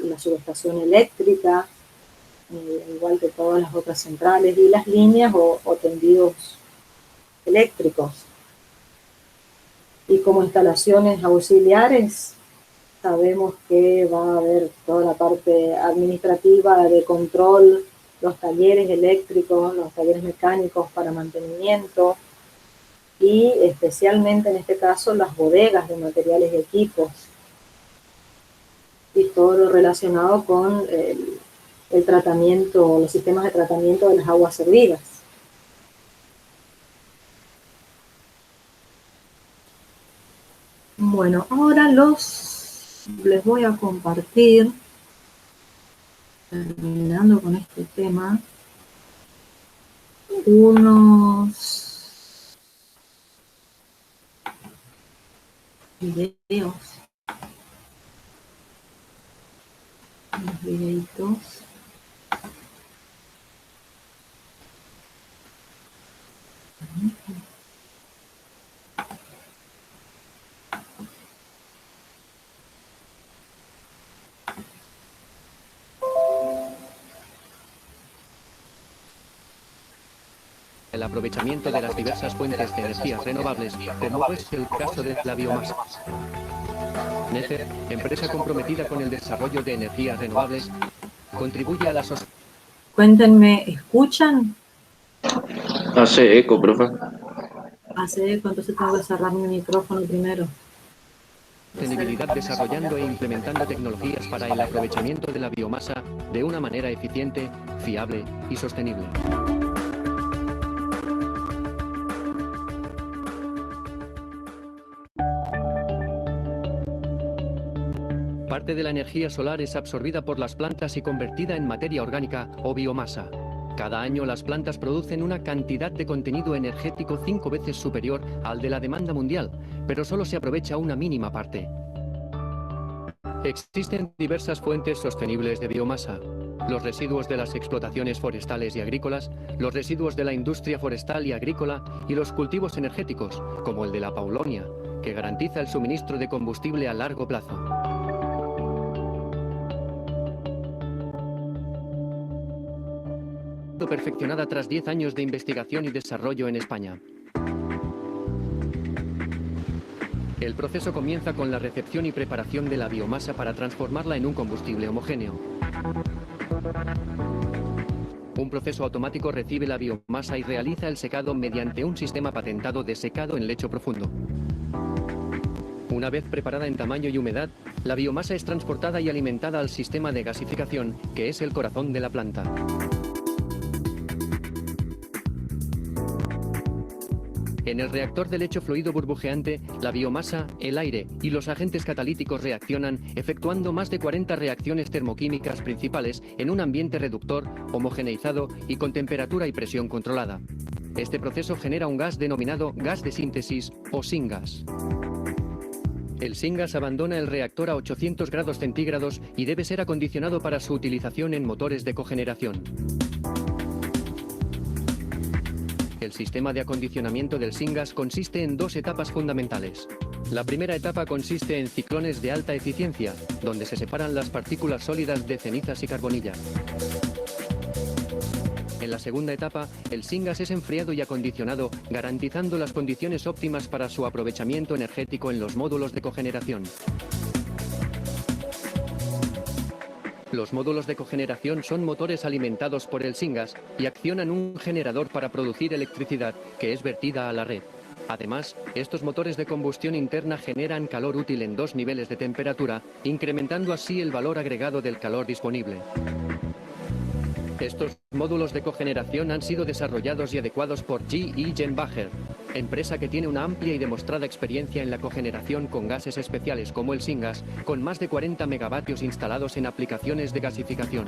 la subestación eléctrica, igual que todas las otras centrales, y las líneas o tendidos eléctricos. Y como instalaciones auxiliares, sabemos que va a haber toda la parte administrativa de control, los talleres eléctricos, los talleres mecánicos para mantenimiento y especialmente en este caso las bodegas de materiales y equipos y todo lo relacionado con el tratamiento, los sistemas de tratamiento de las aguas servidas. Bueno, ahora les voy a compartir, terminando con este tema, unos videos, unos videitos. El aprovechamiento de las diversas fuentes de energías renovables, como es el caso de la biomasa. NECER, empresa comprometida con el desarrollo de energías renovables, contribuye a la sociedad. Cuéntenme, ¿escuchan? Hace eco, profe. Hace eco, entonces tengo que cerrar mi micrófono primero. sostenibilidad desarrollando e implementando tecnologías para el aprovechamiento de la biomasa de una manera eficiente, fiable y sostenible. Parte de la energía solar es absorbida por las plantas y convertida en materia orgánica o biomasa. Cada año las plantas producen una cantidad de contenido energético 5 veces superior al de la demanda mundial, pero solo se aprovecha una mínima parte. Existen diversas fuentes sostenibles de biomasa: los residuos de las explotaciones forestales y agrícolas, los residuos de la industria forestal y agrícola y los cultivos energéticos, como el de la paulonia, que garantiza el suministro de combustible a largo plazo. Perfeccionada tras 10 años de investigación y desarrollo en España. El proceso comienza con la recepción y preparación de la biomasa para transformarla en un combustible homogéneo. Un proceso automático recibe la biomasa y realiza el secado mediante un sistema patentado de secado en lecho profundo. Una vez preparada en tamaño y humedad, la biomasa es transportada y alimentada al sistema de gasificación, que es el corazón de la planta. En el reactor de lecho fluido burbujeante, la biomasa, el aire y los agentes catalíticos reaccionan, efectuando más de 40 reacciones termoquímicas principales en un ambiente reductor, homogeneizado y con temperatura y presión controlada. Este proceso genera un gas denominado gas de síntesis o syngas. El syngas abandona el reactor a 800 grados centígrados y debe ser acondicionado para su utilización en motores de cogeneración. El sistema de acondicionamiento del syngas consiste en 2 etapas fundamentales. La primera etapa consiste en ciclones de alta eficiencia, donde se separan las partículas sólidas de cenizas y carbonilla. En la segunda etapa, el syngas es enfriado y acondicionado, garantizando las condiciones óptimas para su aprovechamiento energético en los módulos de cogeneración. Los módulos de cogeneración son motores alimentados por el syngas y accionan un generador para producir electricidad, que es vertida a la red. Además, estos motores de combustión interna generan calor útil en 2 niveles de temperatura, incrementando así el valor agregado del calor disponible. Estos módulos de cogeneración han sido desarrollados y adecuados por GE Jenbacher, empresa que tiene una amplia y demostrada experiencia en la cogeneración con gases especiales como el syngas, con más de 40 megavatios instalados en aplicaciones de gasificación.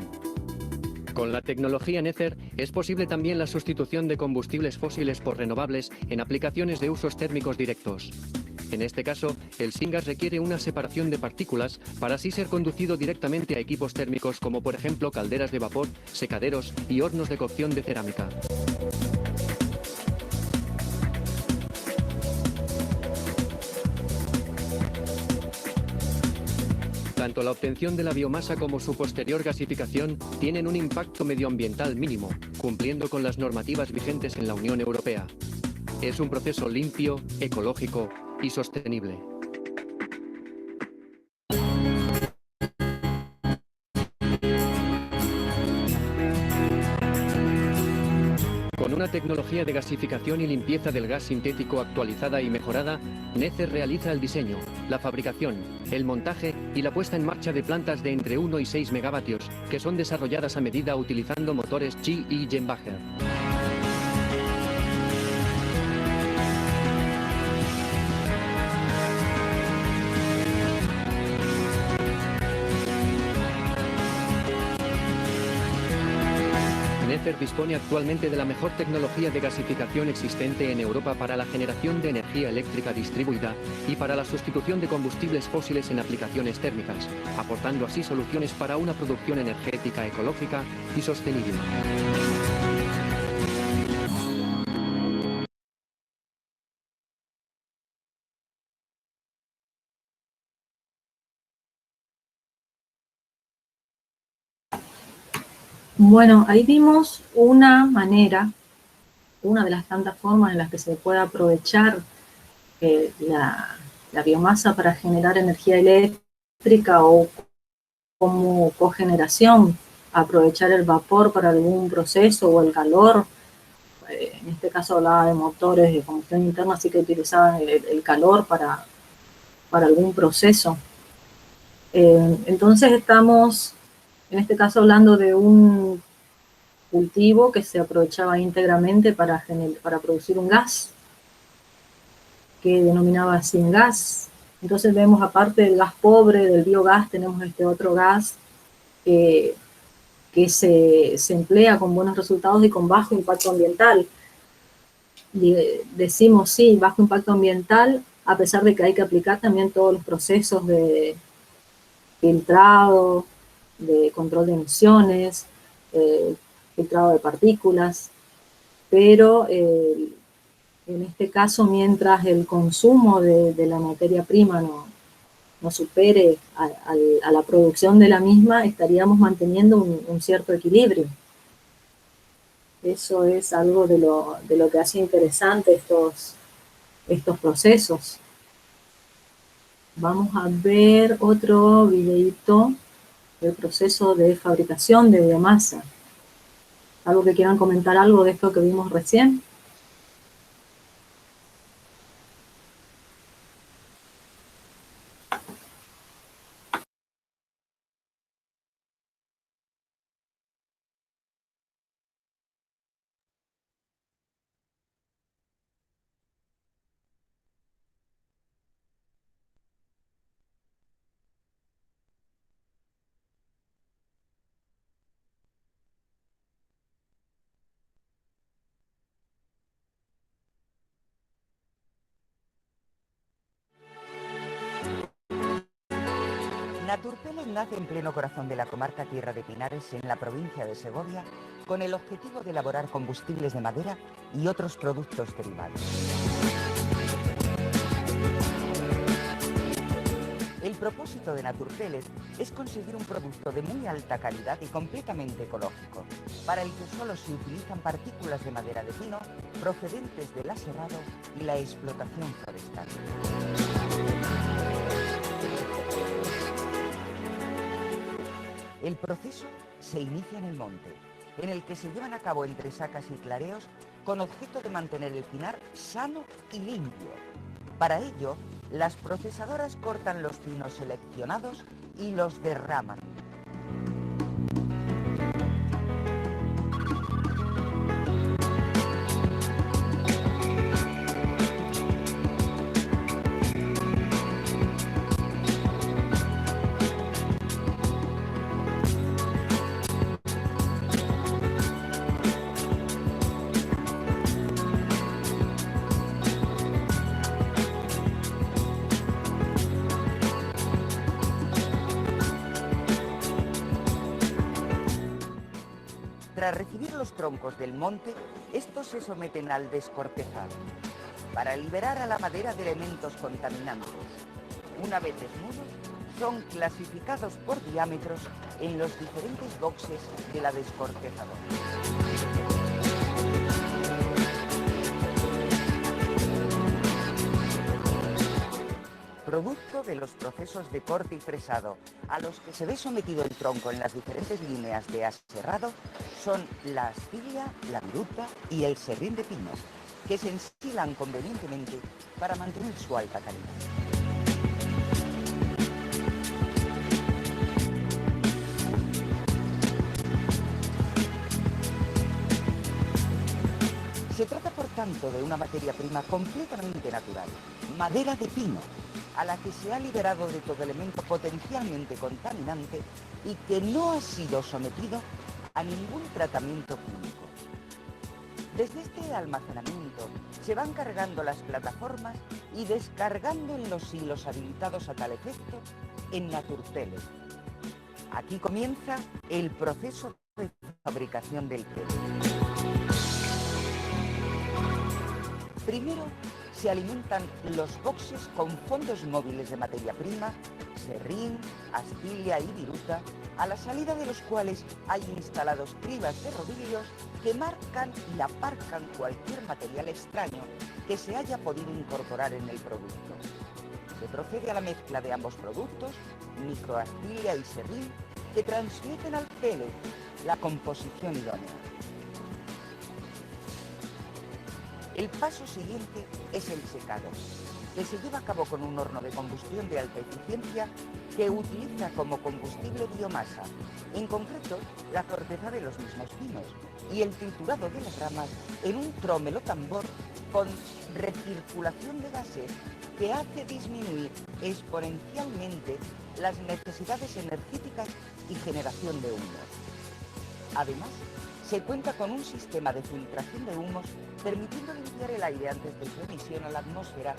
Con la tecnología Nether es posible también la sustitución de combustibles fósiles por renovables en aplicaciones de usos térmicos directos. En este caso, el syngas requiere una separación de partículas para así ser conducido directamente a equipos térmicos como por ejemplo calderas de vapor, secaderos y hornos de cocción de cerámica. Tanto la obtención de la biomasa como su posterior gasificación tienen un impacto medioambiental mínimo, cumpliendo con las normativas vigentes en la Unión Europea. Es un proceso limpio, ecológico y sostenible. Con una tecnología de gasificación y limpieza del gas sintético actualizada y mejorada, Nether realiza el diseño, la fabricación, el montaje y la puesta en marcha de plantas de entre 1 y 6 megavatios, que son desarrolladas a medida utilizando motores GE Jenbacher. Nether dispone actualmente de la mejor tecnología de gasificación existente en Europa para la generación de energía eléctrica distribuida y para la sustitución de combustibles fósiles en aplicaciones térmicas, aportando así soluciones para una producción energética ecológica y sostenible. Bueno, ahí vimos una manera, una de las tantas formas en las que se puede aprovechar la biomasa para generar energía eléctrica o como cogeneración, aprovechar el vapor para algún proceso o el calor. En este caso hablaba de motores de combustión interna, así que utilizaban el calor para para algún proceso. Entonces estamos, en este caso, hablando de un cultivo que se aprovechaba íntegramente para producir un gas, que denominaba syngas. Entonces vemos, aparte del gas pobre, del biogás, tenemos este otro gas que se emplea con buenos resultados y con bajo impacto ambiental. Y decimos, sí, bajo impacto ambiental, a pesar de que hay que aplicar también todos los procesos de filtrado, de control de emisiones, filtrado de partículas, pero en este caso, mientras el consumo de la materia prima no supere a la producción de la misma, estaríamos manteniendo un cierto equilibrio. Eso es algo de lo que hace interesante estos procesos. Vamos a ver otro videito del proceso de fabricación de biomasa. ¿Algo que quieran comentar, algo de esto que vimos recién? Naturpeles nace en pleno corazón de la comarca Tierra de Pinares, en la provincia de Segovia, con el objetivo de elaborar combustibles de madera y otros productos derivados. El propósito de Naturpeles es conseguir un producto de muy alta calidad y completamente ecológico, para el que solo se utilizan partículas de madera de pino procedentes del aserrado y la explotación forestal. El proceso se inicia en el monte, en el que se llevan a cabo entre sacas y clareos con objeto de mantener el pinar sano y limpio. Para ello, las procesadoras cortan los pinos seleccionados y los derraman. Tras recibir los troncos del monte, estos se someten al descortezado, para liberar a la madera de elementos contaminantes. Una vez desnudos, son clasificados por diámetros en los diferentes boxes de la descortezadora. Producto de los procesos de corte y fresado a los que se ve sometido el tronco en las diferentes líneas de aserrado, son la astilia, la viruta y el serrín de pino, que se ensilan convenientemente para mantener su alta calidad. Se trata, por tanto, de una materia prima completamente natural, madera de pino, a la que se ha liberado de todo elemento potencialmente contaminante y que no ha sido sometido a ningún tratamiento químico. Desde este almacenamiento se van cargando las plataformas y descargando en los hilos habilitados a tal efecto en Naturpeles. Aquí comienza el proceso de fabricación del pelo. Primero se alimentan los boxes con fondos móviles de materia prima, serrín, astilia y viruta, a la salida de los cuales hay instalados cribas de rodillos que marcan y aparcan cualquier material extraño que se haya podido incorporar en el producto. Se procede a la mezcla de ambos productos, microastilia y serrín, que transmiten al pellet la composición idónea. El paso siguiente es el secado. que se lleva a cabo con un horno de combustión de alta eficiencia que utiliza como combustible biomasa, en concreto la corteza de los mismos pinos, y el triturado de las ramas en un trómelo tambor con recirculación de gases que hace disminuir exponencialmente las necesidades energéticas y generación de humos. Además, se cuenta con un sistema de filtración de humos permitiendo limpiar el aire antes de su emisión a la atmósfera,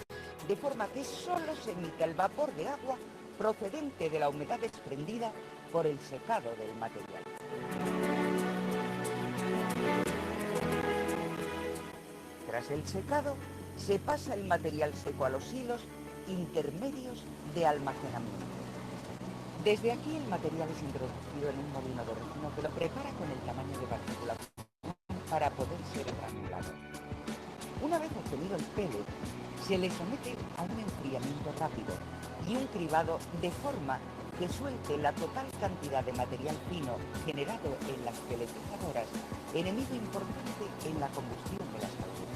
de forma que solo se emite el vapor de agua procedente de la humedad desprendida por el secado del material. Tras el secado, se pasa el material seco a los hilos intermedios de almacenamiento. Desde aquí el material es introducido en un molino de resina que lo prepara con el tamaño de partícula para poder ser granulado. Una vez obtenido el pellet, se le somete a un enfriamiento rápido y un cribado de forma que suelte la total cantidad de material fino generado en las peletizadoras, enemigo importante en la combustión de las calderas.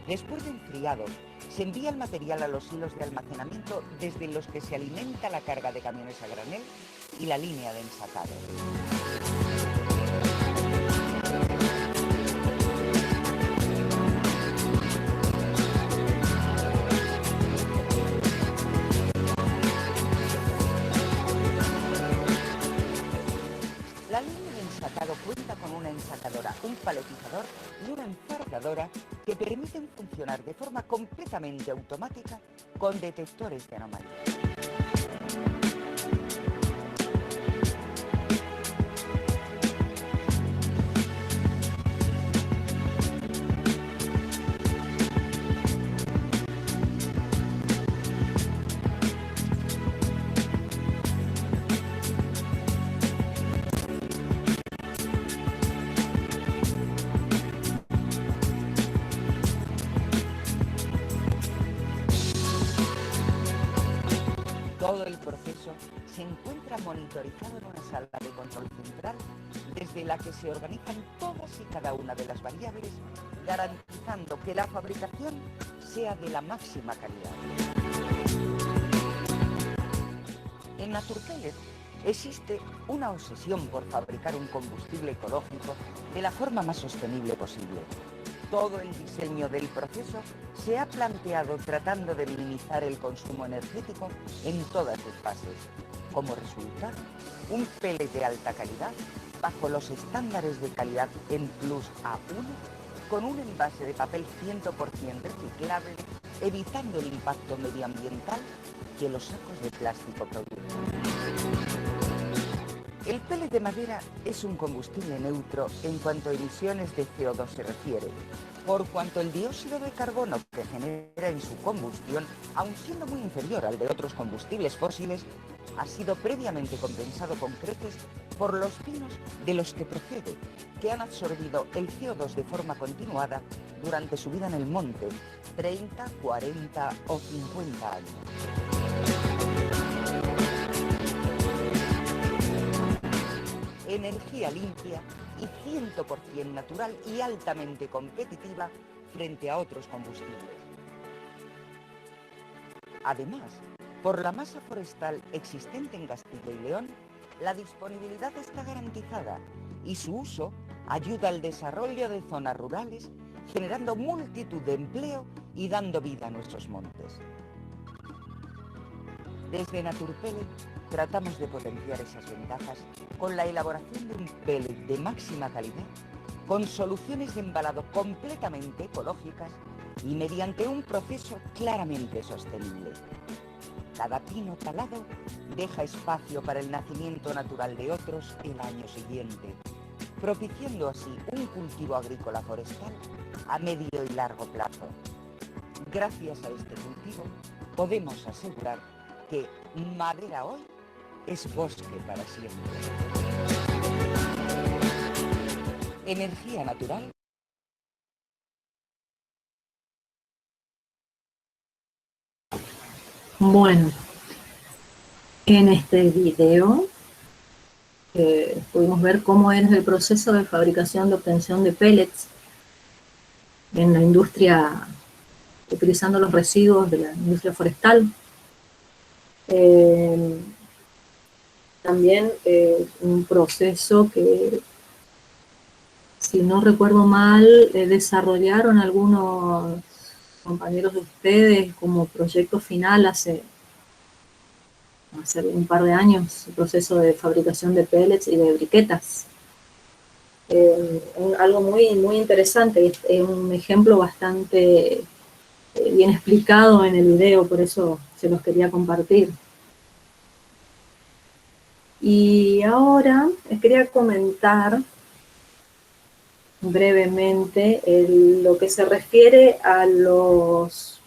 Después de enfriado, se envía el material a los hilos de almacenamiento desde los que se alimenta la carga de camiones a granel y la línea de ensacado. La línea de ensacado cuenta con una ensacadora, un paletizador y una enfardadora que permiten funcionar de forma completamente automática con detectores de anomalías. Todo el proceso se encuentra monitorizado en una sala de control central desde la que se organizan todas y cada una de las variables, garantizando que la fabricación sea de la máxima calidad. En Naturpellet existe una obsesión por fabricar un combustible ecológico de la forma más sostenible posible. Todo el diseño del proceso se ha planteado tratando de minimizar el consumo energético en todas sus fases. Como resultado, un pellet de alta calidad, bajo los estándares de calidad en Plus A1, con un envase de papel 100% reciclable, evitando el impacto medioambiental que los sacos de plástico producen. El pellet de madera es un combustible neutro en cuanto a emisiones de CO2 se refiere, por cuanto el dióxido de carbono que genera en su combustión, aun siendo muy inferior al de otros combustibles fósiles, ha sido previamente compensado con creces por los pinos de los que procede, que han absorbido el CO2 de forma continuada durante su vida en el monte, 30, 40 o 50 años. Energía limpia y 100% natural y altamente competitiva frente a otros combustibles. Además, por la masa forestal existente en Castilla y León, la disponibilidad está garantizada y su uso ayuda al desarrollo de zonas rurales, generando multitud de empleo y dando vida a nuestros montes. Desde Naturpellet tratamos de potenciar esas ventajas con la elaboración de un pellet de máxima calidad, con soluciones de embalado completamente ecológicas y mediante un proceso claramente sostenible. Cada pino talado deja espacio para el nacimiento natural de otros el año siguiente, propiciando así un cultivo agrícola forestal a medio y largo plazo. Gracias a este cultivo podemos asegurar que madera hoy es bosque para siempre. Energía natural. Bueno, en este video pudimos ver cómo es el proceso de fabricación de obtención de pellets en la industria, utilizando los residuos de la industria forestal. También un proceso que, si no recuerdo mal, desarrollaron algunos compañeros de ustedes como proyecto final hace un par de años, el proceso de fabricación de pellets y de briquetas. Algo muy, muy interesante, es un ejemplo bastante bien explicado en el video, por eso se los quería compartir. Y ahora les quería comentar brevemente lo que se refiere a los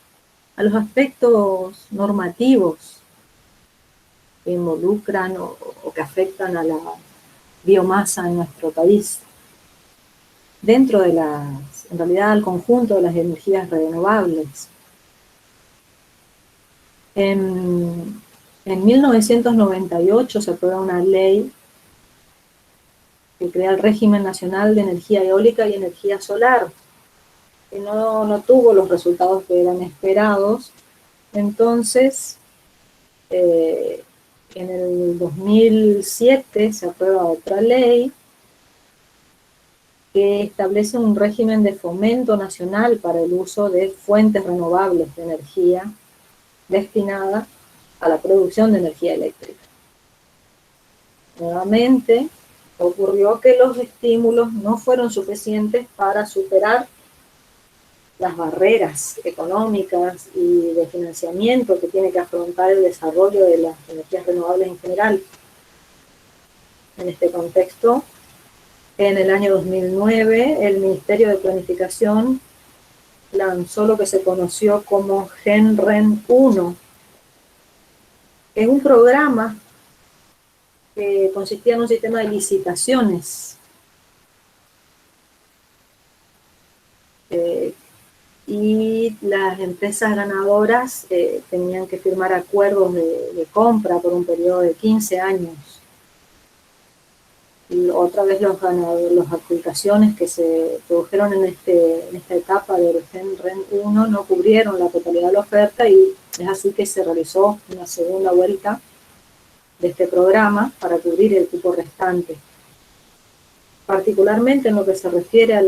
aspectos normativos que involucran o que afectan a la biomasa en nuestro país. Dentro de en realidad, al conjunto de las energías renovables. En 1998 se aprueba una ley que crea el Régimen Nacional de Energía Eólica y Energía Solar, que no tuvo los resultados que eran esperados. Entonces, en el 2007 se aprueba otra ley que establece un régimen de fomento nacional para el uso de fuentes renovables de energía destinada a la producción de energía eléctrica. Nuevamente, ocurrió que los estímulos no fueron suficientes para superar las barreras económicas y de financiamiento que tiene que afrontar el desarrollo de las energías renovables en general. En este contexto, en el año 2009, el Ministerio de Planificación lanzó lo que se conoció como GenRen 1, que es un programa que consistía en un sistema de licitaciones y las empresas ganadoras tenían que firmar acuerdos de compra por un periodo de 15 años. Y otra vez las adjudicaciones que se produjeron en esta etapa del GenRen 1 no cubrieron la totalidad de la oferta, y es así que se realizó una segunda vuelta de este programa para cubrir el cupo restante. Particularmente en lo que se refiere a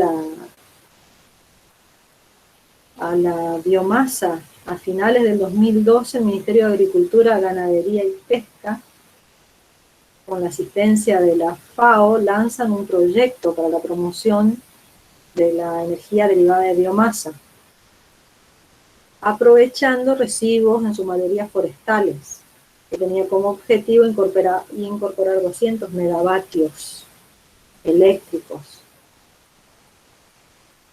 la biomasa, a finales del 2012 el Ministerio de Agricultura, Ganadería y Pesca, con la asistencia de la FAO, lanzan un proyecto para la promoción de la energía derivada de biomasa, aprovechando residuos en su mayoría forestales, que tenía como objetivo incorporar 200 megavatios eléctricos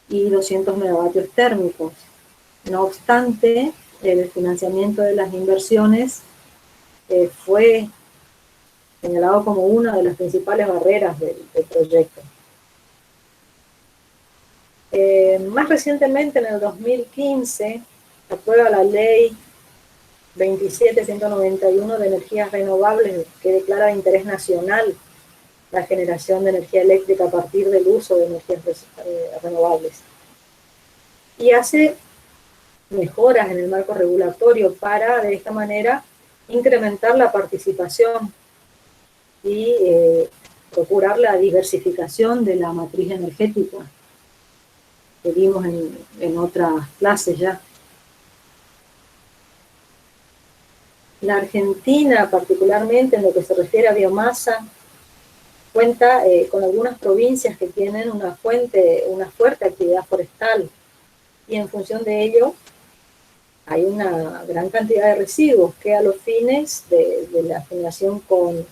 y 200 megavatios térmicos. No obstante, el financiamiento de las inversiones fue señalado como una de las principales barreras del proyecto. Más recientemente, en el 2015, se aprueba la ley 27191 de energías renovables, que declara de interés nacional la generación de energía eléctrica a partir del uso de energías renovables. Y hace mejoras en el marco regulatorio para, de esta manera, incrementar la participación y procurar la diversificación de la matriz energética que vimos en otras clases ya. La Argentina, particularmente en lo que se refiere a biomasa, cuenta con algunas provincias que tienen una fuerte actividad forestal, y en función de ello hay una gran cantidad de residuos que, a los fines de la generación con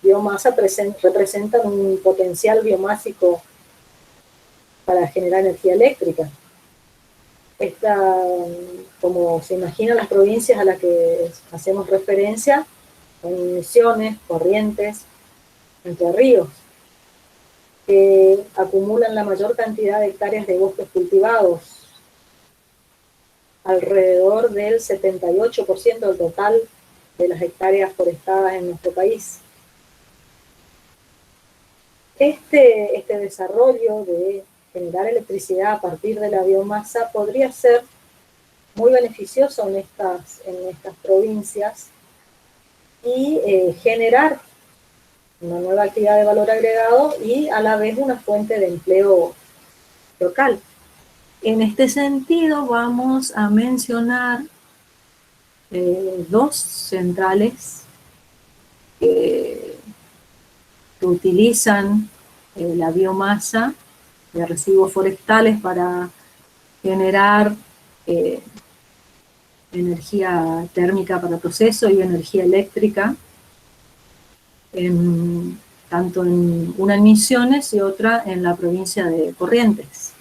biomasa, representan un potencial biomásico para generar energía eléctrica. Como se imaginan las provincias a las que hacemos referencia, son Misiones, Corrientes, Entre Ríos, que acumulan la mayor cantidad de hectáreas de bosques cultivados, alrededor del 78% del total de las hectáreas forestadas en nuestro país. Este desarrollo de generar electricidad a partir de la biomasa podría ser muy beneficioso en estas provincias y generar una nueva actividad de valor agregado y a la vez una fuente de empleo local. En este sentido vamos a mencionar dos centrales que utilizan la biomasa de residuos forestales para generar energía térmica para proceso y energía eléctrica, tanto en una en Misiones y otra en la provincia de Corrientes.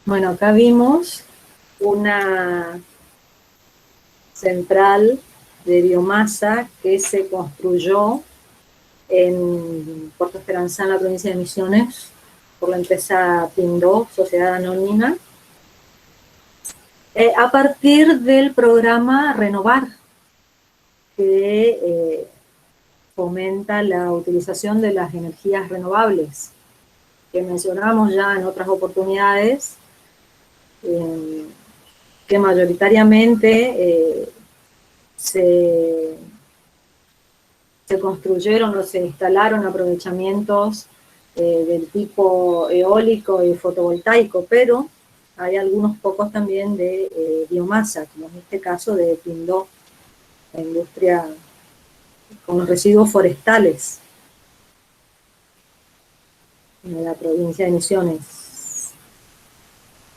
Bueno, acá vimos una central de biomasa que se construyó en Puerto Esperanza, en la provincia de Misiones, por la empresa Pindó, Sociedad Anónima, a partir del programa Renovar, que fomenta la utilización de las energías renovables, que mencionamos ya en otras oportunidades, que mayoritariamente se construyeron o se instalaron aprovechamientos del tipo eólico y fotovoltaico, pero hay algunos pocos también de biomasa, como en este caso de Pindó, la industria con los residuos forestales en la provincia de Misiones.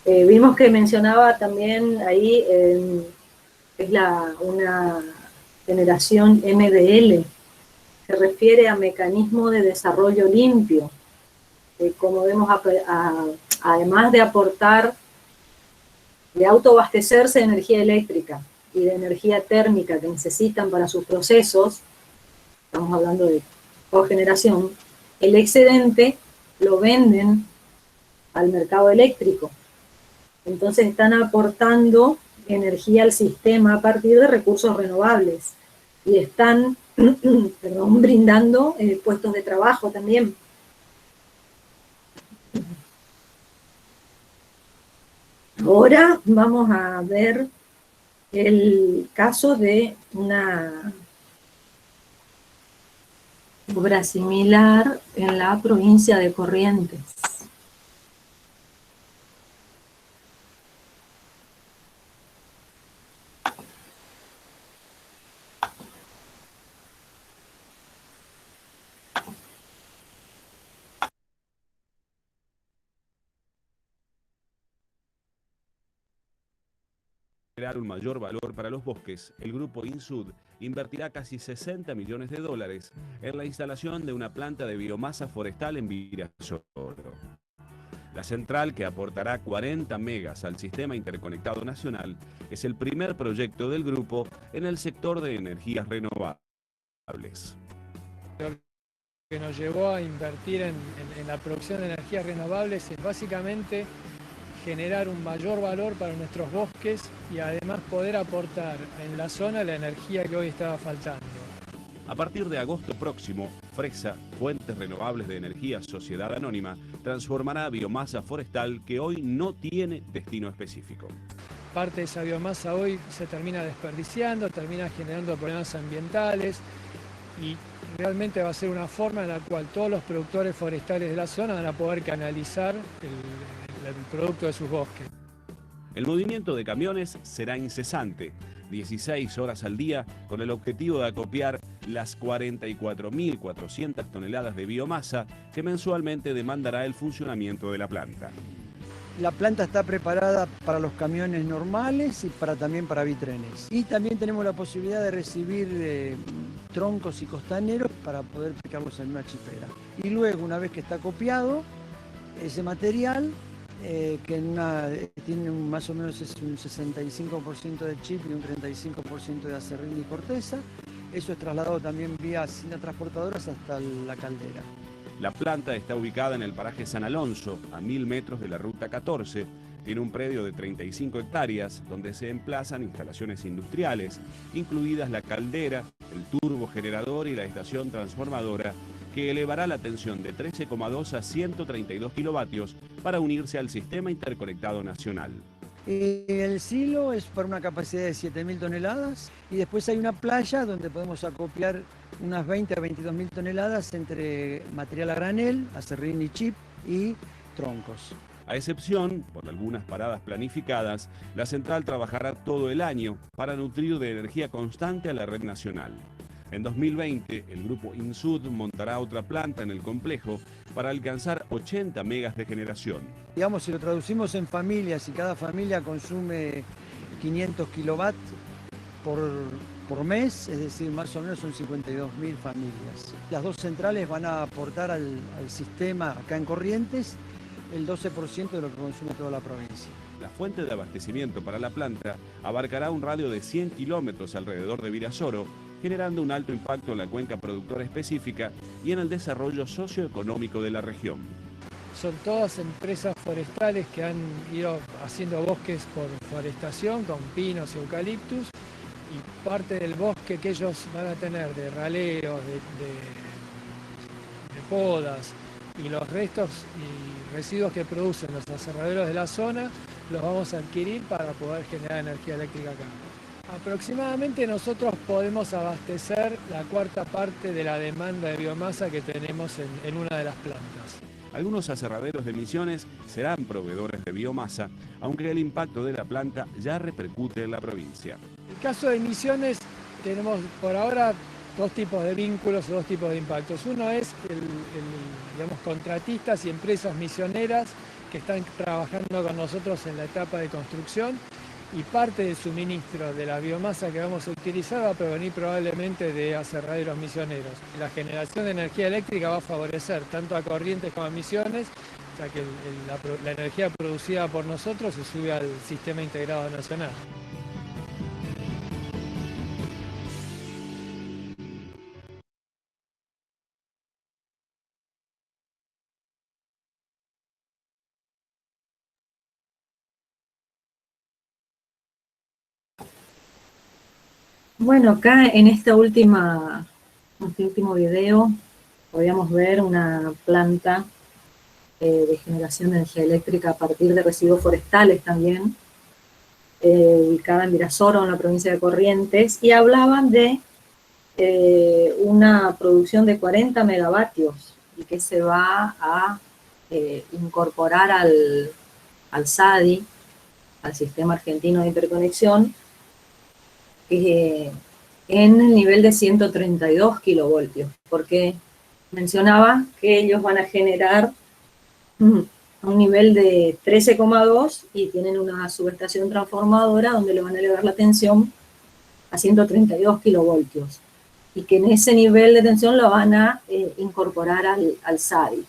Vimos que mencionaba también ahí, es una generación MDL, se refiere a mecanismo de desarrollo limpio, como vemos, además de aportar de autoabastecerse de energía eléctrica y de energía térmica que necesitan para sus procesos, estamos hablando de cogeneración, el excedente lo venden al mercado eléctrico. Entonces están aportando energía al sistema a partir de recursos renovables y están brindando puestos de trabajo también. Ahora vamos a ver el caso de una obra similar en la provincia de Corrientes. Crear un mayor valor para los bosques, el grupo Insud invertirá casi 60 millones de dólares en la instalación de una planta de biomasa forestal en Virasoro. La central, que aportará 40 megas al sistema interconectado nacional, es el primer proyecto del grupo en el sector de energías renovables. Lo que nos llevó a invertir en la producción de energías renovables es básicamente generar un mayor valor para nuestros bosques y además poder aportar en la zona la energía que hoy estaba faltando. A partir de agosto próximo, Fresa, Fuentes Renovables de Energía Sociedad Anónima, transformará biomasa forestal que hoy no tiene destino específico. Parte de esa biomasa hoy se termina desperdiciando, termina generando problemas ambientales y realmente va a ser una forma en la cual todos los productores forestales de la zona van a poder canalizar el producto de sus bosques. El movimiento de camiones será incesante, 16 horas al día, con el objetivo de acopiar las 44.400 toneladas de biomasa que mensualmente demandará el funcionamiento de la planta. La planta está preparada para los camiones normales y también para bitrenes. Y también tenemos la posibilidad de recibir troncos y costaneros para poder picarlos en una chipera. Y luego, una vez que está copiado, ese material, que tiene más o menos un 65% de chip y un 35% de acerrín y corteza, eso es trasladado también vía cintas transportadoras hasta la caldera. La planta está ubicada en el paraje San Alonso, a 1000 metros de la ruta 14. Tiene un predio de 35 hectáreas, donde se emplazan instalaciones industriales, incluidas la caldera, el turbogenerador y la estación transformadora, que elevará la tensión de 13,2 a 132 kilovatios para unirse al sistema interconectado nacional. El silo es para una capacidad de 7.000 toneladas y después hay una playa donde podemos acopiar unas 20 a 22.000 toneladas entre material a granel, acerrín y chip y troncos. A excepción, por algunas paradas planificadas, la central trabajará todo el año para nutrir de energía constante a la red nacional. En 2020, el grupo Insud montará otra planta en el complejo para alcanzar 80 megas de generación. Digamos, si lo traducimos en familias, y cada familia consume 500 kilovatios por mes, es decir, más o menos son 52.000 familias. Las dos centrales van a aportar al sistema acá en Corrientes el 12% de lo que consume toda la provincia. La fuente de abastecimiento para la planta abarcará un radio de 100 kilómetros alrededor de Virasoro, generando un alto impacto en la cuenca productora específica y en el desarrollo socioeconómico de la región. Son todas empresas forestales que han ido haciendo bosques por forestación, con pinos y eucaliptus, y parte del bosque que ellos van a tener de raleros, de podas, y los restos y residuos que producen los aserraderos de la zona, los vamos a adquirir para poder generar energía eléctrica acá. Aproximadamente nosotros podemos abastecer la cuarta parte de la demanda de biomasa que tenemos en una de las plantas. Algunos aserraderos de Misiones serán proveedores de biomasa, aunque el impacto de la planta ya repercute en la provincia. En el caso de Misiones tenemos por ahora dos tipos de vínculos, dos tipos de impactos. Uno es digamos, contratistas y empresas misioneras que están trabajando con nosotros en la etapa de construcción, y parte del suministro de la biomasa que vamos a utilizar va a provenir probablemente de aserraderos misioneros. La generación de energía eléctrica va a favorecer tanto a Corrientes como a Misiones O sea que la energía producida por nosotros se sube al sistema integrado nacional. Bueno, acá en este último video podíamos ver una planta de generación de energía eléctrica a partir de residuos forestales también, ubicada en Virasoro, en la provincia de Corrientes, y hablaban de una producción de 40 megavatios y que se va a incorporar al SADI, al Sistema Argentino de Interconexión, en el nivel de 132 kilovoltios, porque mencionaba que ellos van a generar a un nivel de 13,2 y tienen una subestación transformadora donde le van a elevar la tensión a 132 kilovoltios y que en ese nivel de tensión lo van a incorporar al SADI.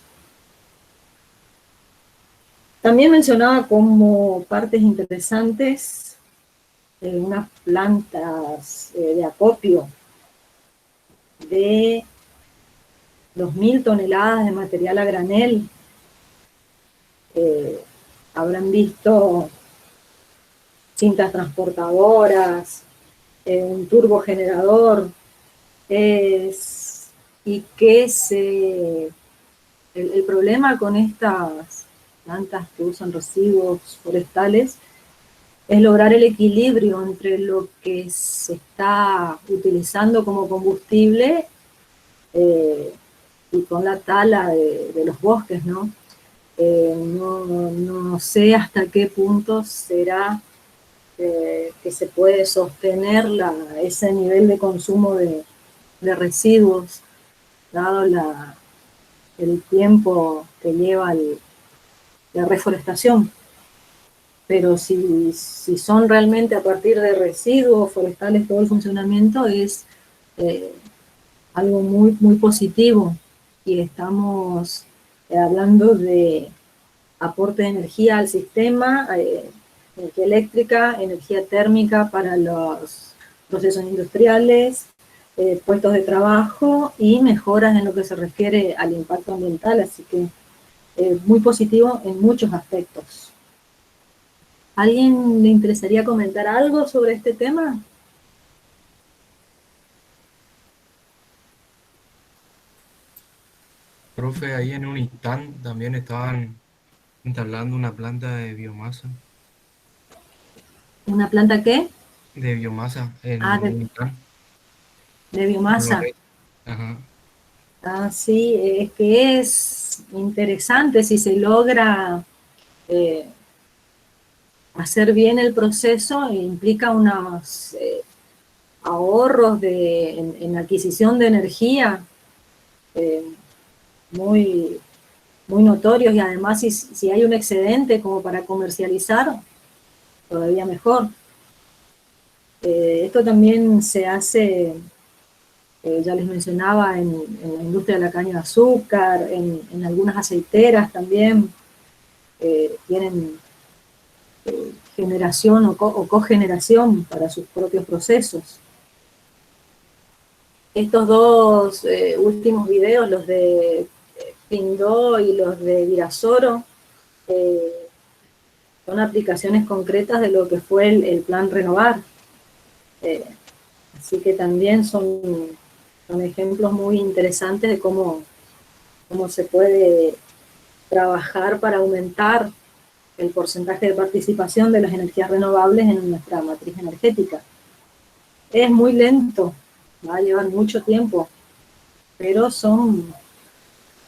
También mencionaba como partes interesantes unas plantas de acopio de 2.000 toneladas de material a granel. Habrán visto cintas transportadoras, un turbogenerador, y que el problema con estas plantas que usan residuos forestales es lograr el equilibrio entre lo que se está utilizando como combustible y con la tala de los bosques, ¿no? No sé hasta qué punto será que se puede sostener ese nivel de consumo de residuos, dado el tiempo que lleva la reforestación. Pero si son realmente a partir de residuos forestales todo el funcionamiento, es algo muy, muy positivo. Y estamos hablando de aporte de energía al sistema, energía eléctrica, energía térmica para los procesos industriales, puestos de trabajo y mejoras en lo que se refiere al impacto ambiental, así que muy positivo en muchos aspectos. ¿Alguien le interesaría comentar algo sobre este tema? Profe, ahí en un stand también estaban instalando una planta de biomasa. ¿Una planta qué? De biomasa en Ah, un stand. de biomasa. Ajá. Ah, sí, es que es interesante si se logra hacer bien el proceso, implica unos ahorros en adquisición de energía muy, muy notorios, y además si hay un excedente como para comercializar, todavía mejor. Esto también se hace, ya les mencionaba, en la industria de la caña de azúcar, en algunas aceiteras también tienen generación o cogeneración para sus propios procesos. Estos dos últimos videos, los de Pindó y los de Virasoro, son aplicaciones concretas de lo que fue el plan Renovar. Así que también son ejemplos muy interesantes de cómo se puede trabajar para aumentar el porcentaje de participación de las energías renovables en nuestra matriz energética. Es muy lento, va a llevar mucho tiempo, pero son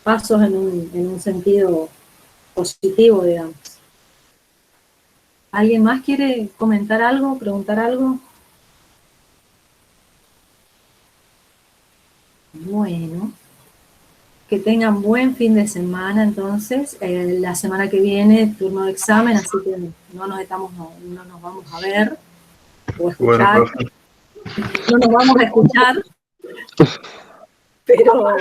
pasos en un sentido positivo, digamos. ¿Alguien más quiere comentar algo, preguntar algo? Bueno, que tengan buen fin de semana. Entonces, la semana que viene turno de examen, así que no nos vamos a ver o escuchar. Bueno, no nos vamos a escuchar, pero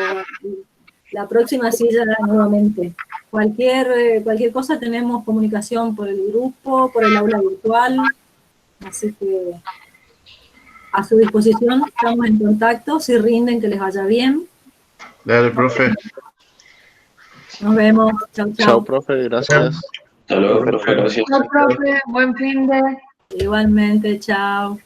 la próxima sí ya nuevamente. Cualquier cosa tenemos comunicación por el grupo, por el aula virtual, así que a su disposición, estamos en contacto, si rinden, que les vaya bien. Dale, profe. Nos vemos, chau, chau. Chao, profe, gracias. Hasta luego, profe, gracias. Chao, profe, buen fin de... Igualmente, chao.